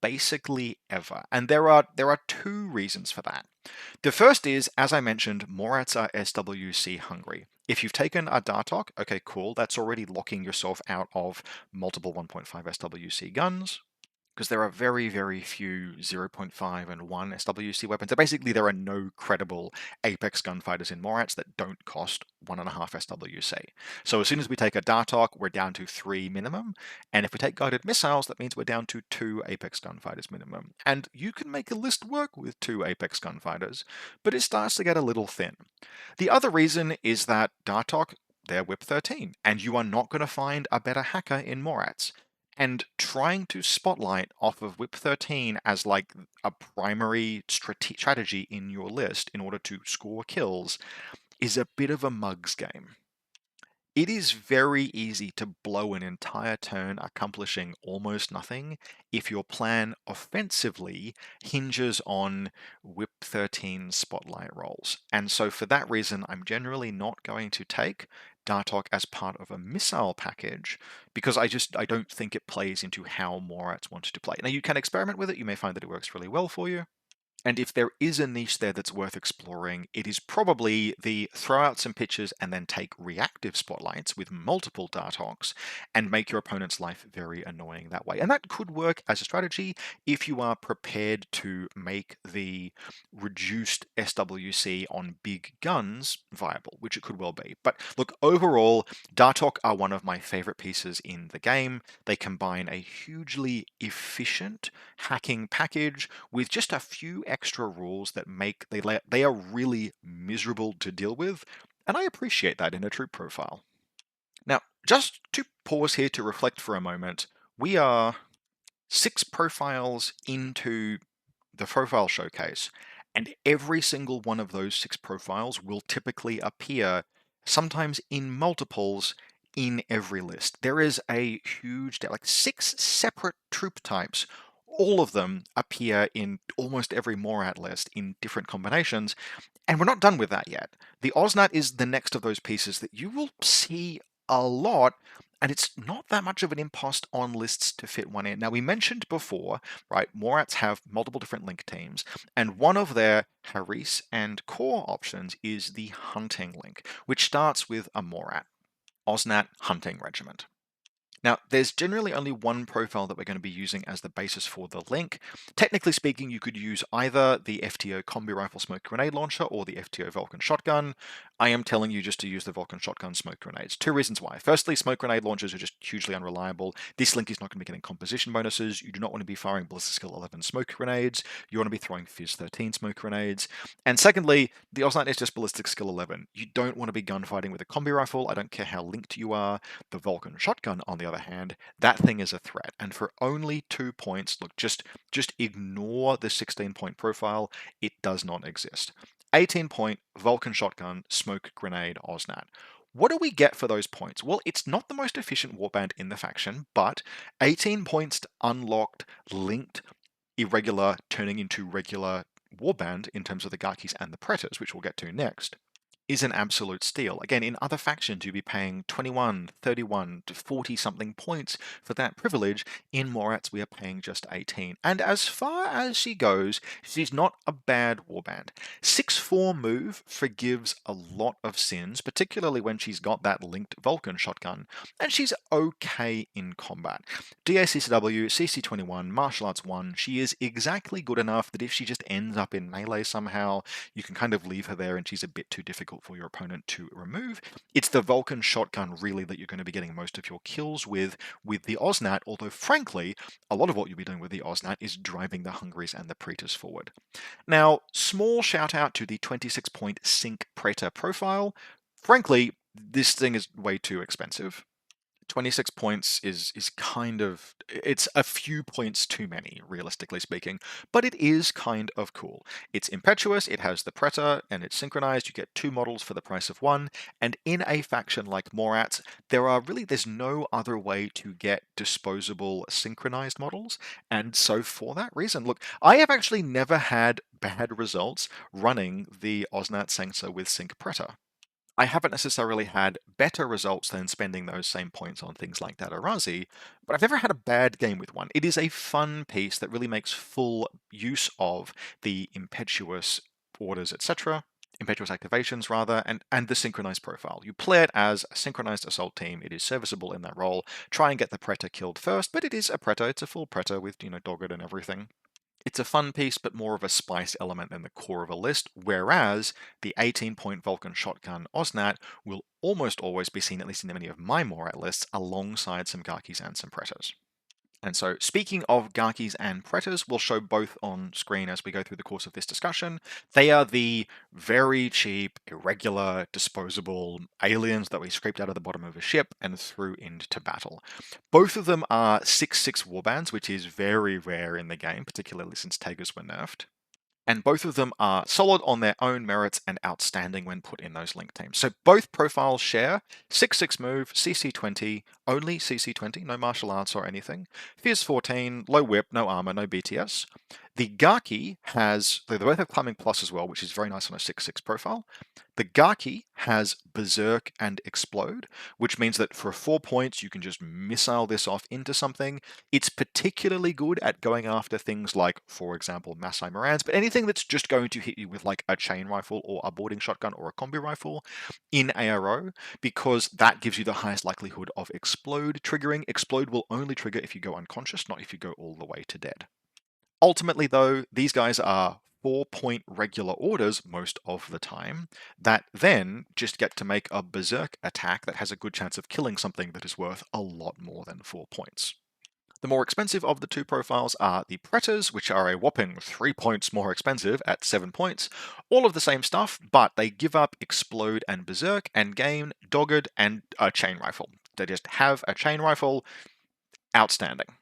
basically ever, and there are two reasons for that. The first is, as I mentioned, Morats are SWC hungry. If you've taken a Dartok, okay, cool, that's already locking yourself out of multiple 1.5 SWC guns, because there are very, very few 0.5 and 1 SWC weapons. So basically, there are no credible Apex gunfighters in Morats that don't cost 1.5 SWC. So as soon as we take a Dartok, we're down to 3 minimum. And if we take guided missiles, that means we're down to 2 Apex gunfighters minimum. And you can make a list work with 2 Apex gunfighters, but it starts to get a little thin. The other reason is that Dartok, they're whip 13, and you are not going to find a better hacker in Morats. And trying to spotlight off of whip 13 as like a primary strategy in your list in order to score kills is a bit of a mug's game. It is very easy to blow an entire turn accomplishing almost nothing if your plan offensively hinges on whip 13 spotlight rolls. And so for that reason, I'm generally not going to take Dartok as part of a missile package, because I don't think it plays into how Morats wants to play. Now, you can experiment with it. You may find that it works really well for you. And if there is a niche there that's worth exploring, it is probably the throw out some pitches and then take reactive spotlights with multiple Dartoks and make your opponent's life very annoying that way. And that could work as a strategy if you are prepared to make the reduced SWC on big guns viable, which it could well be. But look, overall, Dartok are one of my favorite pieces in the game. They combine a hugely efficient hacking package with just a few extra rules that make they are really miserable to deal with, and I appreciate that in a troop profile. Now, just to pause here to reflect for a moment, we are 6 profiles into the profile showcase, and every single one of those 6 profiles will typically appear, sometimes in multiples, in every list. There is a huge, like 6 separate troop types. All of them appear in almost every Morat list in different combinations, and we're not done with that yet. The Osnat is the next of those pieces that you will see a lot, and it's not that much of an impost on lists to fit one in. Now, we mentioned before, right, Morats have multiple different link teams, and one of their Haris and core options is the hunting link, which starts with a Morat, Osnat Hunting Regiment. Now, there's generally only one profile that we're going to be using as the basis for the link. Technically speaking, you could use either the FTO Combi Rifle Smoke Grenade Launcher or the FTO Vulcan Shotgun. I am telling you just to use the Vulcan shotgun smoke grenades. Two reasons why. Firstly, smoke grenade launchers are just hugely unreliable. This link is not going to be getting composition bonuses. You do not want to be firing Ballistic Skill 11 smoke grenades. You want to be throwing Fizz 13 smoke grenades. And secondly, the Osnat is just Ballistic Skill 11. You don't want to be gunfighting with a combi rifle. I don't care how linked you are. The Vulcan shotgun, on the other hand, that thing is a threat. And for only 2 points, look, just ignore the 16-point profile. It does not exist. 18-point Vulcan shotgun, smoke grenade, Osnat. What do we get for those points? Well, it's not the most efficient warband in the faction, but 18 points to unlocked, linked, irregular, turning into regular warband in terms of the Gakis and the pretas, which we'll get to next, is an absolute steal. Again, in other factions, you'd be paying 21, 31 to 40 something points for that privilege. In Morat's, we are paying just 18. And as far as she goes, she's not a bad warband. 6-4 move forgives a lot of sins, particularly when she's got that linked Vulcan shotgun, and she's okay in combat. DACCW, CC21, Martial Arts 1, she is exactly good enough that if she just ends up in melee somehow, you can kind of leave her there and she's a bit too difficult for your opponent to remove. It's the Vulcan shotgun really that you're going to be getting most of your kills with the Osnat, although frankly, a lot of what you'll be doing with the Osnat is driving the Hungries and the Pretas forward. Now, small shout out to the 26-point Sync Preta profile. Frankly, this thing is way too expensive. 26 points is kind of, it's a few points too many, realistically speaking, but it is kind of cool. It's impetuous, it has the Preta, and it's synchronized. You get 2 models for the price of 1, and in a faction like Morat, there's no other way to get disposable synchronized models, and so for that reason, look, I have actually never had bad results running the Osnat Sensor with Sync Preta. I haven't necessarily had better results than spending those same points on things like Datarazi, but I've never had a bad game with one. It is a fun piece that really makes full use of the impetuous orders, etc., impetuous activations rather, and the synchronized profile. You play it as a synchronized assault team. It is serviceable in that role. Try and get the Preta killed first, but it is a Preta. It's a full Preta with, Dogged and everything. It's a fun piece, but more of a spice element than the core of a list, whereas the 18-point Vulcan Shotgun Osnat will almost always be seen, at least in many of my Morat lists, alongside some Gakis and some Pretas. And so, speaking of Gakis and Pretas, we'll show both on screen as we go through the course of this discussion. They are the very cheap, irregular, disposable aliens that we scraped out of the bottom of a ship and threw into battle. Both of them are 6/6 warbands, which is very rare in the game, particularly since Tagas were nerfed. And both of them are solid on their own merits and outstanding when put in those link teams. So both profiles share 6/6 move, CC20, only CC20, no martial arts or anything. Fizz 14, low whip, no armor, no BTS. The Gaki they both have climbing plus as well, which is very nice on a 6/6 profile. The Gaki has Berserk and Explode, which means that for 4 points, you can just missile this off into something. It's particularly good at going after things like, for example, Masai Morans, but anything that's just going to hit you with like a chain rifle or a boarding shotgun or a combi rifle in ARO, because that gives you the highest likelihood of Explode triggering. Explode will only trigger if you go unconscious, not if you go all the way to dead. Ultimately, though, these guys are 4-point regular orders most of the time that then just get to make a berserk attack that has a good chance of killing something that is worth a lot more than 4 points. The more expensive of the two profiles are the Pretas, which are a whopping 3 points more expensive at 7 points. All of the same stuff, but they give up Explode and Berserk and gain Dogged and a chain rifle. They just have a chain rifle. Outstanding.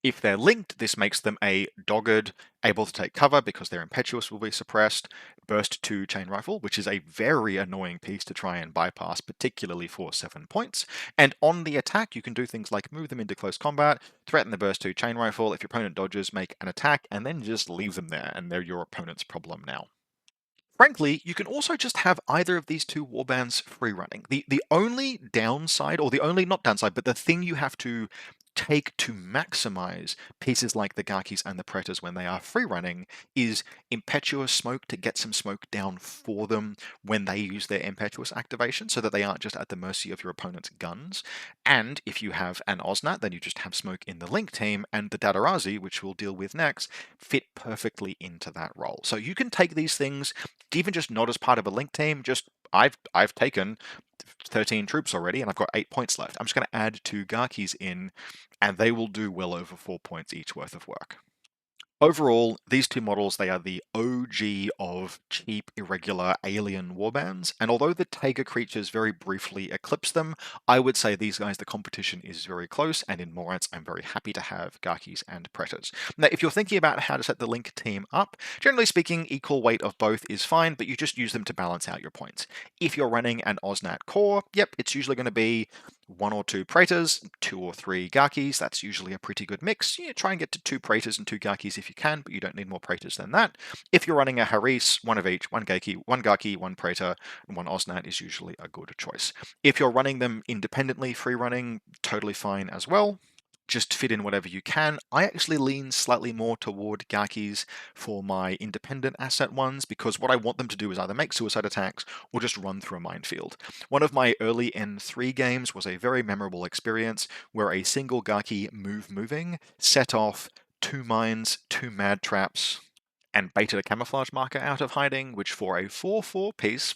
If they're linked, this makes them a Dogged, able to take cover because their impetuous will be suppressed, burst 2 chain rifle, which is a very annoying piece to try and bypass, particularly for 7 points. And on the attack, you can do things like move them into close combat, threaten the burst 2 chain rifle. If your opponent dodges, make an attack, and then just leave them there, and they're your opponent's problem now. Frankly, you can also just have either of these two warbands free running. The only downside, or the only, not downside, but the thing you have to take to maximize pieces like the Gakis and the Pretas when they are free running is impetuous smoke to get some smoke down for them when they use their impetuous activation so that they aren't just at the mercy of your opponent's guns. And if you have an Osnat, then you just have smoke in the link team, and the Datarazi, which we'll deal with next, fit perfectly into that role. So you can take these things, even just not as part of a link team, just I've taken 13 troops already, and I've got 8 points left. I'm just going to add 2 Gakis in, and they will do well over 4 points each worth of work. Overall, these two models, they are the OG of cheap, irregular alien warbands, and although the Taiga creatures very briefly eclipse them, I would say these guys, the competition is very close, and in Morats, I'm very happy to have Gakis and Pretas. Now, if you're thinking about how to set the Link team up, generally speaking, equal weight of both is fine, but you just use them to balance out your points. If you're running an Osnat core, yep, it's usually going to be 1 or 2 Praetors, 2 or 3 Gakis. That's usually a pretty good mix. Yeah, try and get to 2 Praetors and 2 Gakis if you can, but you don't need more Praetors than that. If you're running a Haris, 1 of each, 1 Gaki, 1 Praetor, and 1 Osnat is usually a good choice. If you're running them independently, free running, totally fine as well. Just fit in whatever you can. I actually lean slightly more toward Gakis for my independent asset ones, because what I want them to do is either make suicide attacks or just run through a minefield. One of my early N3 games was a very memorable experience where a single Gaki moving set off 2 mines, 2 mad traps, and baited a camouflage marker out of hiding, which for a 4/4 piece,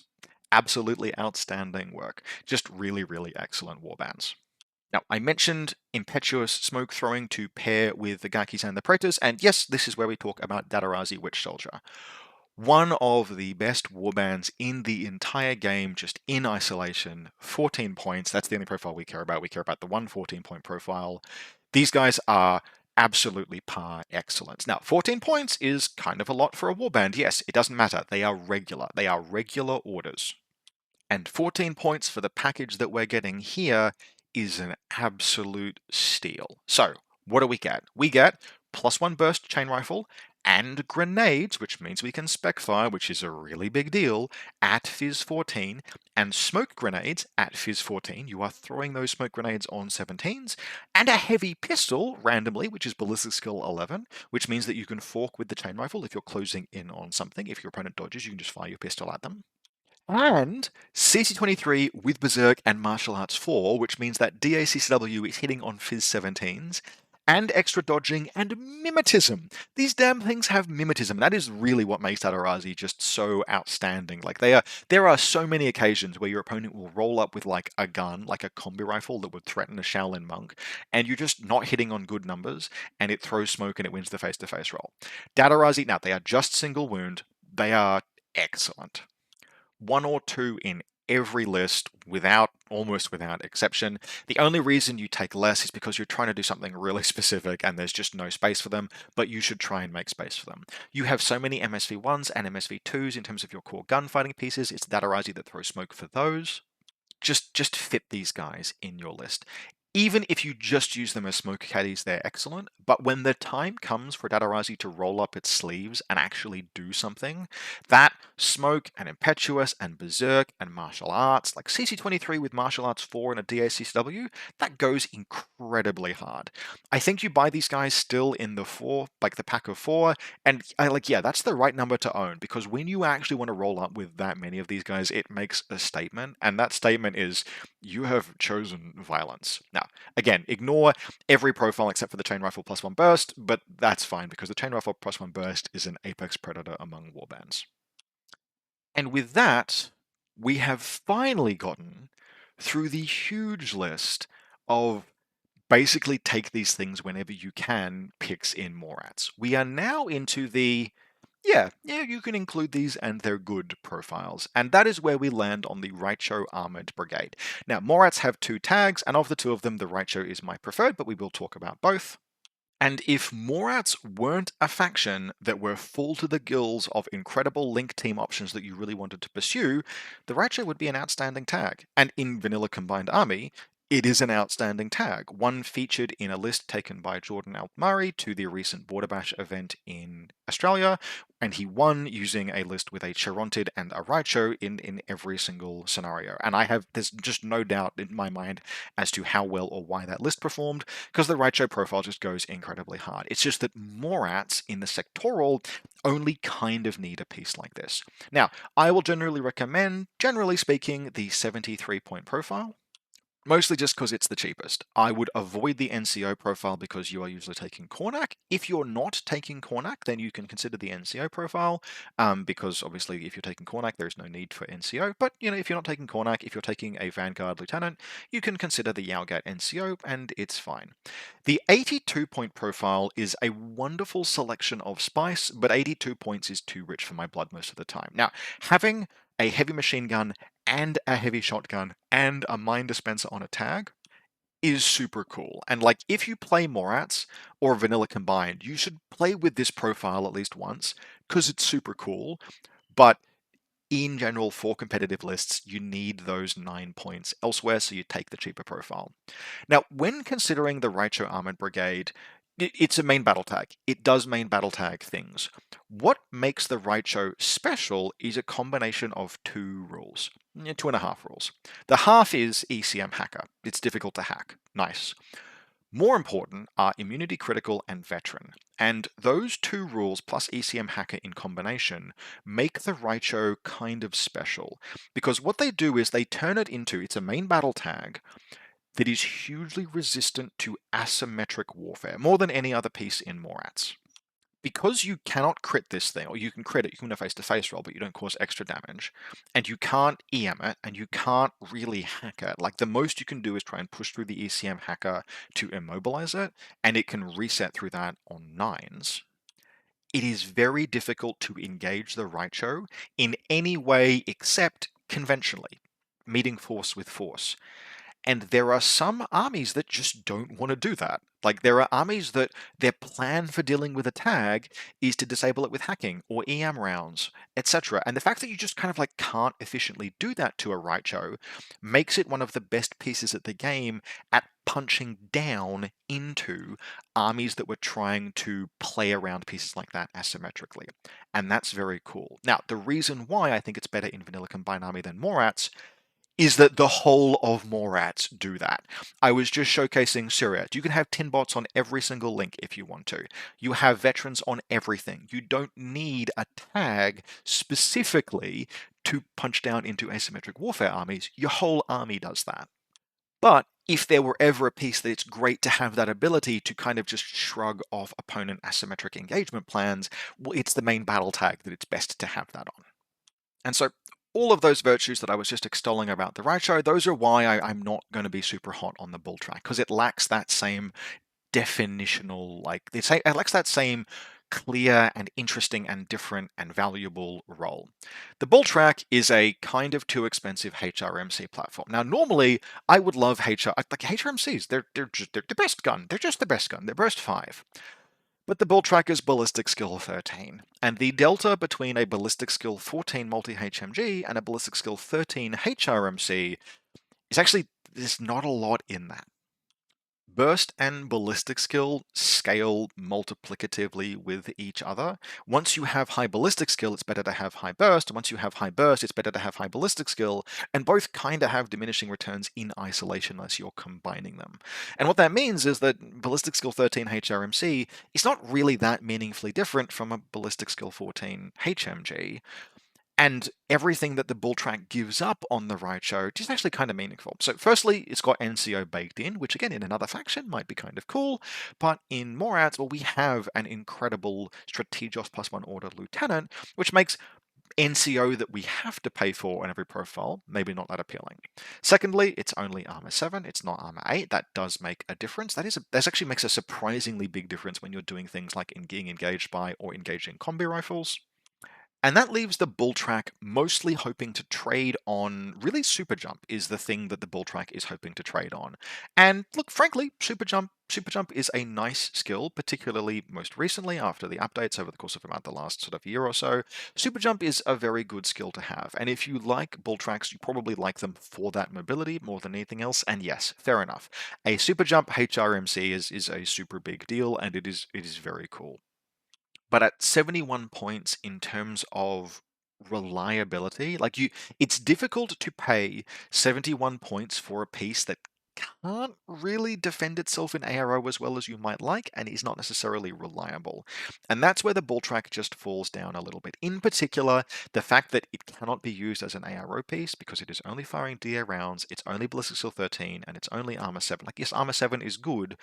absolutely outstanding work. Just really, really excellent warbands. Now, I mentioned impetuous smoke throwing to pair with the Gakis and the Praetors, and yes, this is where we talk about Datarazi Witch Soldier. One of the best warbands in the entire game, just in isolation, 14 points. That's the only profile we care about. We care about the 1 14-point profile. These guys are absolutely par excellence. Now, 14 points is kind of a lot for a warband. Yes, it doesn't matter. They are regular. They are regular orders. And 14 points for the package that we're getting here is an absolute steal. So, what do we get? We get +1 burst chain rifle and grenades, which means we can spec fire, which is a really big deal, at Fizz 14, and smoke grenades at Fizz 14. You are throwing those smoke grenades on 17s, and a heavy pistol randomly, which is ballistic skill 11, which means that you can fork with the chain rifle if you're closing in on something. If your opponent dodges, you can just fire your pistol at them. And CC23 with Berserk and Martial Arts 4, which means that DACCW is hitting on Fizz 17s, and extra dodging and mimetism. These damn things have mimetism. That is really what makes Datarazi just so outstanding. Like there are so many occasions where your opponent will roll up with like a gun, like a combi rifle that would threaten a Shaolin monk, and you're just not hitting on good numbers, and it throws smoke and it wins the face-to-face roll. Datarazi, now they are just single wound. They are excellent. 1 or 2 in every list almost without exception. The only reason you take less is because you're trying to do something really specific and there's just no space for them, but you should try and make space for them. You have so many MSV1s and MSV2s in terms of your core gunfighting pieces. It's Datarazi that throws smoke for those. Just fit these guys in your list. Even if you just use them as smoke caddies, they're excellent. But when the time comes for Datarazi to roll up its sleeves and actually do something, that smoke and impetuous and berserk and martial arts, like CC23 with martial arts 4 and a DACCW, that goes incredibly hard. I think you buy these guys still in the 4, like the pack of 4, and yeah, that's the right number to own, because when you actually want to roll up with that many of these guys, it makes a statement, and that statement is, you have chosen violence. Now, again, ignore every profile except for the chain rifle +1 burst, but that's fine because the chain rifle +1 burst is an apex predator among warbands. And with that, we have finally gotten through the huge list of basically take these things whenever you can picks in Morats. We are now into the yeah, you can include these and they're good profiles. And that is where we land on the Raicho Armored Brigade. Now, Morats have 2 tags, and of the 2 of them, the Raicho is my preferred, but we will talk about both. And if Morats weren't a faction that were full to the gills of incredible link team options that you really wanted to pursue, the Raicho would be an outstanding tag. And in Vanilla Combined Army, it is an outstanding tag, one featured in a list taken by Jordan Altmari to the recent Border Bash event in Australia, and he won using a list with a Cherontid and a Raicho in every single scenario. And there's just no doubt in my mind as to how well or why that list performed, because the Raicho profile just goes incredibly hard. It's just that Morats in the sectoral only kind of need a piece like this. Now, I will generally recommend, generally speaking, the 73-point profile. Mostly just because it's the cheapest. I would avoid the NCO profile because you are usually taking Cornac. If you're not taking Cornac, then you can consider the NCO profile, because obviously if you're taking Cornac, there's no need for NCO. But, if you're not taking Cornac, if you're taking a Vanguard Lieutenant, you can consider the Yowgat NCO, and it's fine. The 82 point profile is a wonderful selection of spice, but 82 points is too rich for my blood most of the time. Now, having a heavy machine gun and a heavy shotgun and a mine dispenser on a tag is super cool. And like, if you play Morats or Vanilla combined, you should play with this profile at least once because it's super cool. But in general, for competitive lists, you need those 9 points elsewhere, so you take the cheaper profile. Now, when considering the Raicho Armored Brigade, it's a main battle tag. It does main battle tag things. What makes the Raicho special is a combination of two rules. 2.5 rules. The half is ECM hacker. It's difficult to hack. Nice. More important are immunity critical and veteran. And those two rules plus ECM hacker in combination make the Raicho kind of special. Because what they do is they turn it into, it's a main battle tag that is hugely resistant to asymmetric warfare, more than any other piece in Morats. Because you cannot crit this thing, or you can crit it, you can win a face-to-face roll, but you don't cause extra damage, and you can't EM it, and you can't really hack it. Like, the most you can do is try and push through the ECM hacker to immobilize it, and it can reset through that on 9s. It is very difficult to engage the Raicho in any way except conventionally, meeting force with force. And there are some armies that just don't want to do that. Like, there are armies that their plan for dealing with a tag is to disable it with hacking or EM rounds, etc. And the fact that you just kind of like can't efficiently do that to a Raicho makes it one of the best pieces at the game at punching down into armies that were trying to play around pieces like that asymmetrically. And that's very cool. Now, the reason why I think it's better in Vanilla Combined Army than Morats is that the whole of Morats do that. I was just showcasing Suryat. You can have tin bots on every single link if you want to. You have veterans on everything. You don't need a tag specifically to punch down into asymmetric warfare armies. Your whole army does that. But if there were ever a piece that it's great to have that ability to kind of just shrug off opponent asymmetric engagement plans, well, it's the main battle tag that it's best to have that on. And so all of those virtues that I was just extolling about the Raicho, those are why I'm not going to be super hot on the bull track, because it lacks that same definitional, it lacks that same clear and interesting and different and valuable role. The bull track is a kind of too expensive HRMC platform. Now, normally I would love HRMCs. They're the best gun. They're just the best gun. They're burst 5. But the bull track is ballistic skill 13, and the delta between a ballistic skill 14 multi-HMG and a ballistic skill 13 HRMC is actually, there's not a lot in that. Burst and ballistic skill scale multiplicatively with each other. Once you have high ballistic skill, it's better to have high burst. Once you have high burst, it's better to have high ballistic skill. And both kind of have diminishing returns in isolation unless you're combining them. And what that means is that ballistic skill 13 HRMC is not really that meaningfully different from a ballistic skill 14 HMG. And everything that the bull track gives up on the Raicho is actually kind of meaningful. So firstly, it's got NCO baked in, which again, in another faction might be kind of cool. But in Morats, well, we have an incredible Strategos +1 order lieutenant, which makes NCO that we have to pay for on every profile maybe not that appealing. Secondly, it's only armor 7, it's not armor 8. That does make a difference. That actually makes a surprisingly big difference when you're doing things like being engaged by or engaging combi rifles. And that leaves the bull track mostly hoping to trade on, really super jump is the thing that the bull track is hoping to trade on. And look, frankly, super jump is a nice skill, particularly most recently after the updates over the course of about the last sort of year or so. Super jump is a very good skill to have. And if you like bull tracks, you probably like them for that mobility more than anything else. And yes, fair enough. A super jump HRMC is a super big deal, and it is very cool. But at 71 points in terms of reliability, it's difficult to pay 71 points for a piece that can't really defend itself in ARO as well as you might like, and is not necessarily reliable. And that's where the ball track just falls down a little bit. In particular, the fact that it cannot be used as an ARO piece because it is only firing DA rounds, it's only ballistic skill 13, and it's only armor 7. Like, yes, armor 7 is good,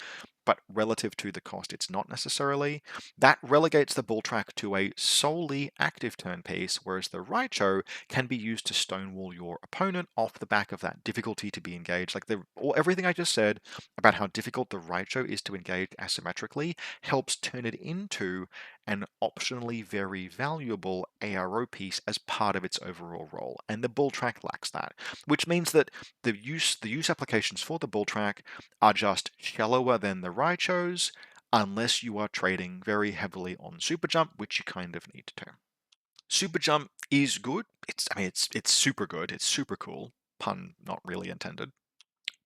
but relative to the cost, it's not necessarily. That relegates the ball track to a solely active turn piece, whereas the Raicho can be used to stonewall your opponent off the back of that difficulty to be engaged. Like everything I just said about how difficult the Raicho is to engage asymmetrically helps turn it into an optionally very valuable ARO piece as part of its overall role. And the ball track lacks that, which means that the use applications for the ball track are just shallower than the Raichos, unless you are trading very heavily on super jump, which you kind of need to. Super jump is good. It's super good. It's super cool. Pun not really intended.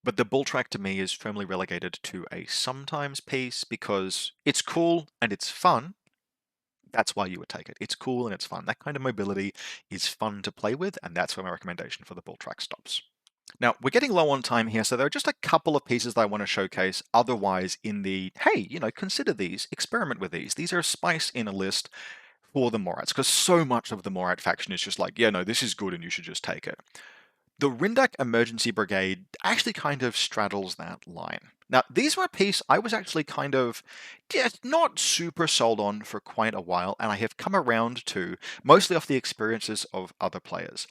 But the bull track to me is firmly relegated to a sometimes piece because it's cool and it's fun. That's why you would take it. It's cool and it's fun. That kind of mobility is fun to play with, and that's where my recommendation for the bull track stops. Now, we're getting low on time here, so there are just a couple of pieces that I want to showcase otherwise in the, hey, consider these, experiment with these. These are a spice in a list for the Morats, because so much of the Morat faction is just like, yeah, no, this is good and you should just take it. The Rindak Emergency Brigade actually kind of straddles that line. Now, these were a piece I was actually kind of not super sold on for quite a while, and I have come around to, mostly off the experiences of other players.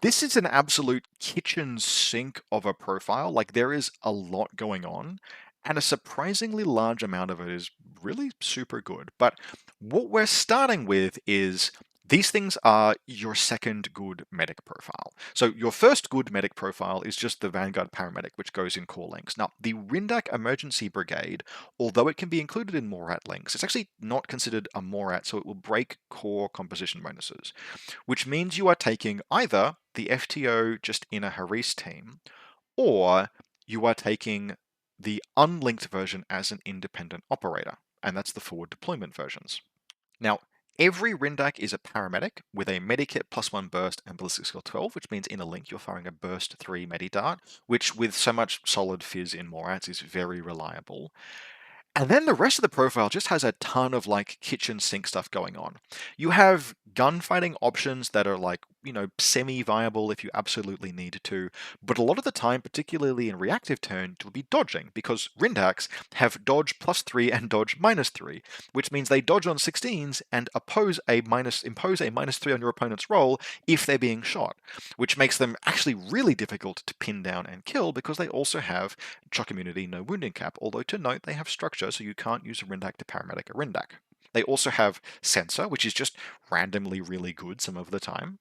This is an absolute kitchen sink of a profile. Like, there is a lot going on, and a surprisingly large amount of it is really super good. But what we're starting with is these things are your second good medic profile. So your first good medic profile is just the Vanguard Paramedic, which goes in core links. Now, the Rindak Emergency Brigade, although it can be included in Morat links, it's actually not considered a Morat, so it will break core composition bonuses, which means you are taking either the FTO just in a Haris team, or you are taking the unlinked version as an independent operator, and that's the forward deployment versions. Now, every Rindak is a paramedic with a medikit +1 burst and ballistic skill 12, which means in a link you're firing a burst 3 medi dart, which with so much solid fizz in Morats is very reliable. And then the rest of the profile just has a ton of like kitchen sink stuff going on. You have gunfighting options that are like, semi-viable if you absolutely need to, but a lot of the time, particularly in reactive turn, you'll be dodging because Rindaks have dodge +3 and dodge -3, which means they dodge on 16s and impose a -3 on your opponent's roll if they're being shot, which makes them actually really difficult to pin down and kill because they also have shock immunity, no wounding cap, although to note they have structure, so you can't use a Rindak to paramedic a Rindak. They also have Sensor, which is just randomly really good some of the time,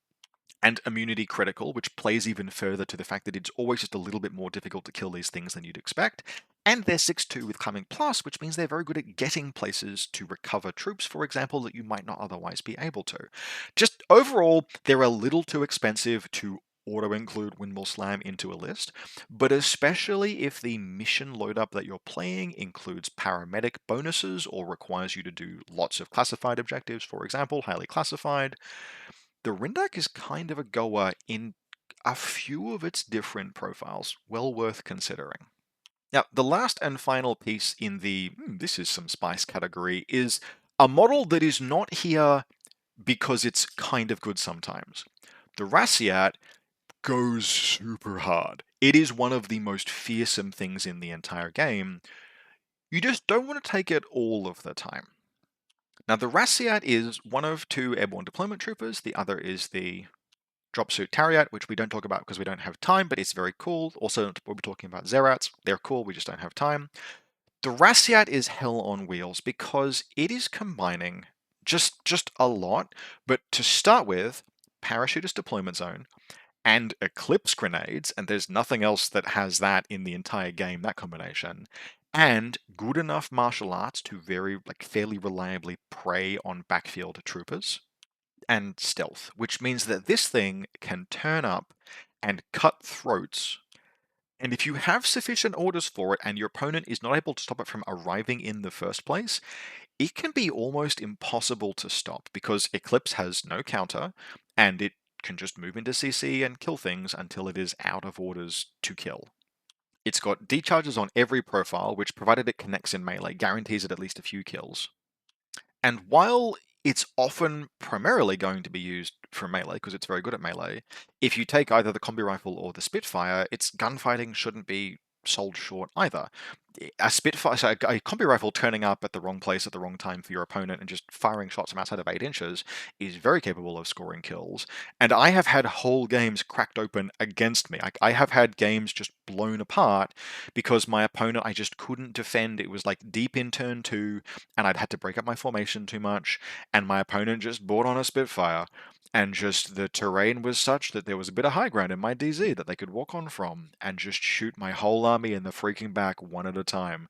and Immunity Critical, which plays even further to the fact that it's always just a little bit more difficult to kill these things than you'd expect. And they're 6-2 with Climbing Plus, which means they're very good at getting places to recover troops, for example, that you might not otherwise be able to. Just overall, they're a little too expensive to auto-include Windmill Slam into a list, but especially if the mission load-up that you're playing includes paramedic bonuses or requires you to do lots of classified objectives, for example, highly classified, the Rindak is kind of a goer in a few of its different profiles, well worth considering. Now, the last and final piece in the this is some spice category is a model that is not here because it's kind of good sometimes. The Rassiat goes super hard. It is one of the most fearsome things in the entire game. You just don't want to take it all of the time. Now, the Rassiat is one of two airborne deployment troopers. The other is the Dropsuit Tariat, which we don't talk about because we don't have time, but it's very cool. Also, we'll be talking about Zerats. They're cool, we just don't have time. The Rassiat is hell on wheels because it is combining just a lot, but to start with, Parachutist Deployment Zone, and Eclipse Grenades, and there's nothing else that has that in the entire game, that combination, and good enough martial arts to fairly reliably prey on backfield troopers, and stealth, which means that this thing can turn up and cut throats. And if you have sufficient orders for it and your opponent is not able to stop it from arriving in the first place, it can be almost impossible to stop because Eclipse has no counter and it can just move into CC and kill things until it is out of orders to kill. It's got decharges on every profile, which, provided it connects in melee, guarantees it at least a few kills. And while it's often primarily going to be used for melee, because it's very good at melee, if you take either the combi rifle or the Spitfire, its gunfighting shouldn't be sold short either. A Spitfire, so a combi rifle turning up at the wrong place at the wrong time for your opponent and just firing shots from outside of 8 inches is very capable of scoring kills. And I have had whole games cracked open against me. I have had games just blown apart because my opponent, I just couldn't defend. It was like deep in turn 2, and I'd had to break up my formation too much, and my opponent just bought on a Spitfire. And just the terrain was such that there was a bit of high ground in my DZ that they could walk on from and just shoot my whole army in the freaking back one at a time.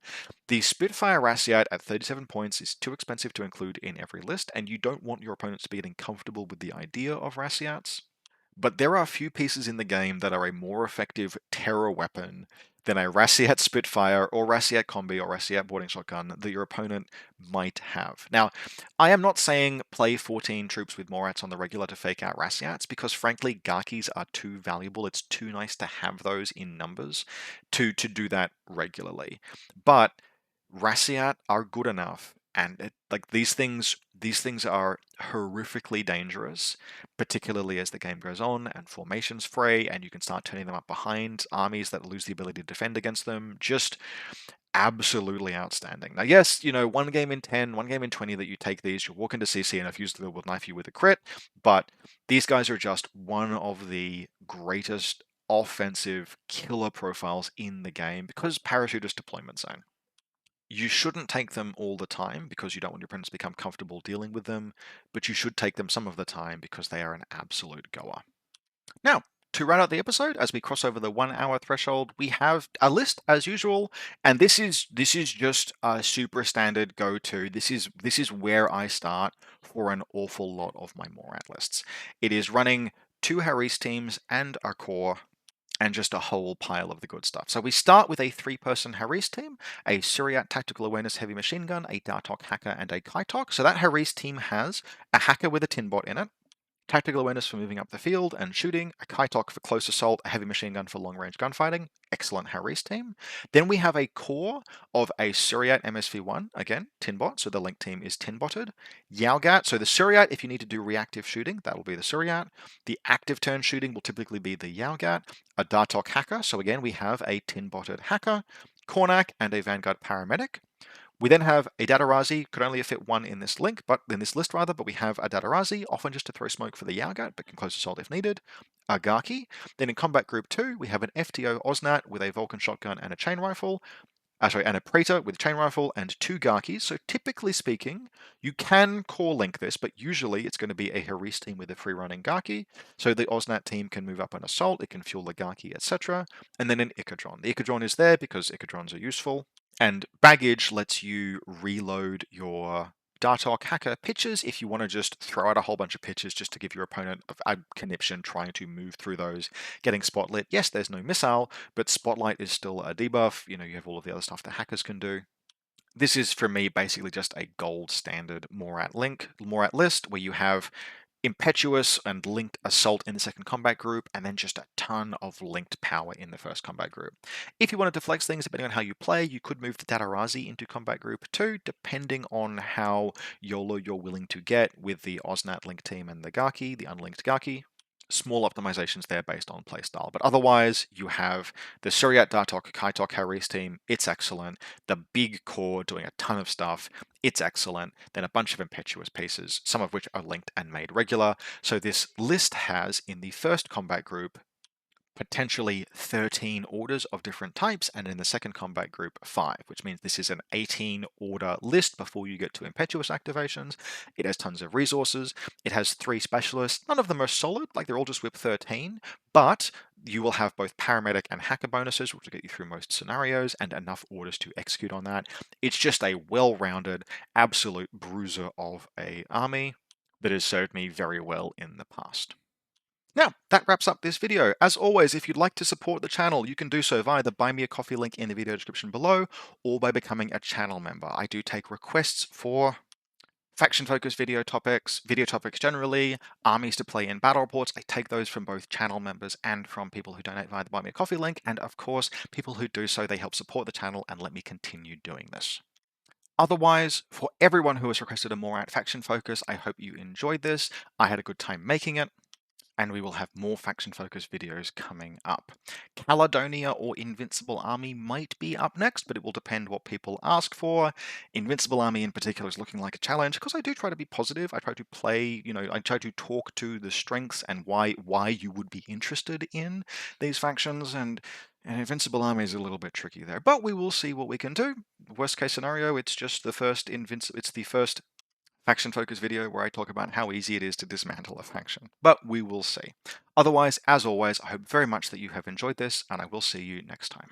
The Spitfire Rassiat at 37 points is too expensive to include in every list, and you don't want your opponents to be getting comfortable with the idea of Rassiats. But there are few pieces in the game that are a more effective terror weapon than a Rassiat Spitfire or Rassiat Combi or Rassiat Boarding Shotgun that your opponent might have. Now, I am not saying play 14 troops with Morats on the regular to fake out Rassiats, because frankly, Gakis are too valuable. It's too nice to have those in numbers to do that regularly. But Rassiat are good enough, and like these things are horrifically dangerous, particularly as the game goes on and formations fray and you can start turning them up behind armies that lose the ability to defend against them. Just absolutely outstanding. Now, yes, 1 game in 10, 1 game in 20 that you take these, you walk into CC and if used the will knife you with a crit, but these guys are just one of the greatest offensive killer profiles in the game because parachutist deployment zone. You shouldn't take them all the time because you don't want your opponents to become comfortable dealing with them, but you should take them some of the time because they are an absolute goer. Now, to round out the episode, as we cross over the 1 hour threshold, we have a list as usual, and this is just a super standard go-to. This is where I start for an awful lot of my Morat lists. It is running 2 Harris teams and a core, and just a whole pile of the good stuff. So we start with a 3-person Harris team, a Suryat Tactical Awareness Heavy Machine Gun, a Dartok Hacker, and a Kaitok. So that Harris team has a Hacker with a Tinbot in it, Tactical Awareness for moving up the field and shooting, a Kaitok for close assault, a Heavy Machine Gun for long-range gunfighting. Excellent Harris team. Then we have a core of a Suryat MSV1, again, Tinbot, so the Link team is Tinbotted. Yaugat, so the Suryat, if you need to do reactive shooting, that'll be the Suryat. The active turn shooting will typically be the Yaugat. A Dartok Hacker, so again, we have a Tinbotted Hacker, Kornak, and a Vanguard Paramedic. We then have a Datarazi, could only fit 1 in this link, but in this list rather, but we have a Datarazi, often just to throw smoke for the Yaugat, but can close assault if needed. A Gaki. Then in Combat Group 2, we have an FTO Osnat with a Vulcan shotgun and a chain rifle. And a Praetor with a chain rifle and 2 Gakis. So typically speaking, you can core link this, but usually it's going to be a Harris team with a free running Gaki. So the Osnat team can move up an assault, it can fuel the Gaki, etc. And then an Ikadron. The Ikadron is there because Ikadrons are useful. And baggage lets you reload your Dartok Hacker pitches if you want to just throw out a whole bunch of pitches just to give your opponent a conniption trying to move through those. Getting Spotlit, yes, there's no missile, but Spotlight is still a debuff. You have all of the other stuff that hackers can do. This is, for me, basically just a gold standard Morat list where you have Impetuous and linked assault in the second combat group, and then just a ton of linked power in the first combat group. If you wanted to flex things depending on how you play, you could move the Datarazi into combat group 2, depending on how YOLO you're willing to get with the Osnat link team and the Gaki, the unlinked Gaki. Small optimizations there based on playstyle. But otherwise, you have the Suryat Dartok Kaitok Harris team, it's excellent. The big core doing a ton of stuff, it's excellent. Then a bunch of impetuous pieces, some of which are linked and made regular. So this list has, in the first combat group, potentially 13 orders of different types, and in the second combat group, 5, which means this is an 18 order list before you get to impetuous activations. It has tons of resources. It has 3 specialists. None of them are solid, like they're all just whip 13, but you will have both paramedic and hacker bonuses, which will get you through most scenarios, and enough orders to execute on that. It's just a well-rounded, absolute bruiser of a army that has served me very well in the past. Now, that wraps up this video. As always, if you'd like to support the channel, you can do so via the Buy Me a Coffee link in the video description below, or by becoming a channel member. I do take requests for Faction-focused video topics generally, armies to play in battle reports. I take those from both channel members and from people who donate via the Buy Me a Coffee link, and of course, people who do so, they help support the channel and let me continue doing this. Otherwise, for everyone who has requested a Morat faction focus, I hope you enjoyed this. I had a good time making it, and we will have more faction-focused videos coming up. Caledonia or Invincible Army might be up next, but it will depend what people ask for. Invincible Army in particular is looking like a challenge, because I do try to be positive. I try to play, I try to talk to the strengths and why you would be interested in these factions, and Invincible Army is a little bit tricky there, but we will see what we can do. Worst case scenario, it's just it's the first faction-focused video where I talk about how easy it is to dismantle a faction, but we will see. Otherwise, as always, I hope very much that you have enjoyed this, and I will see you next time.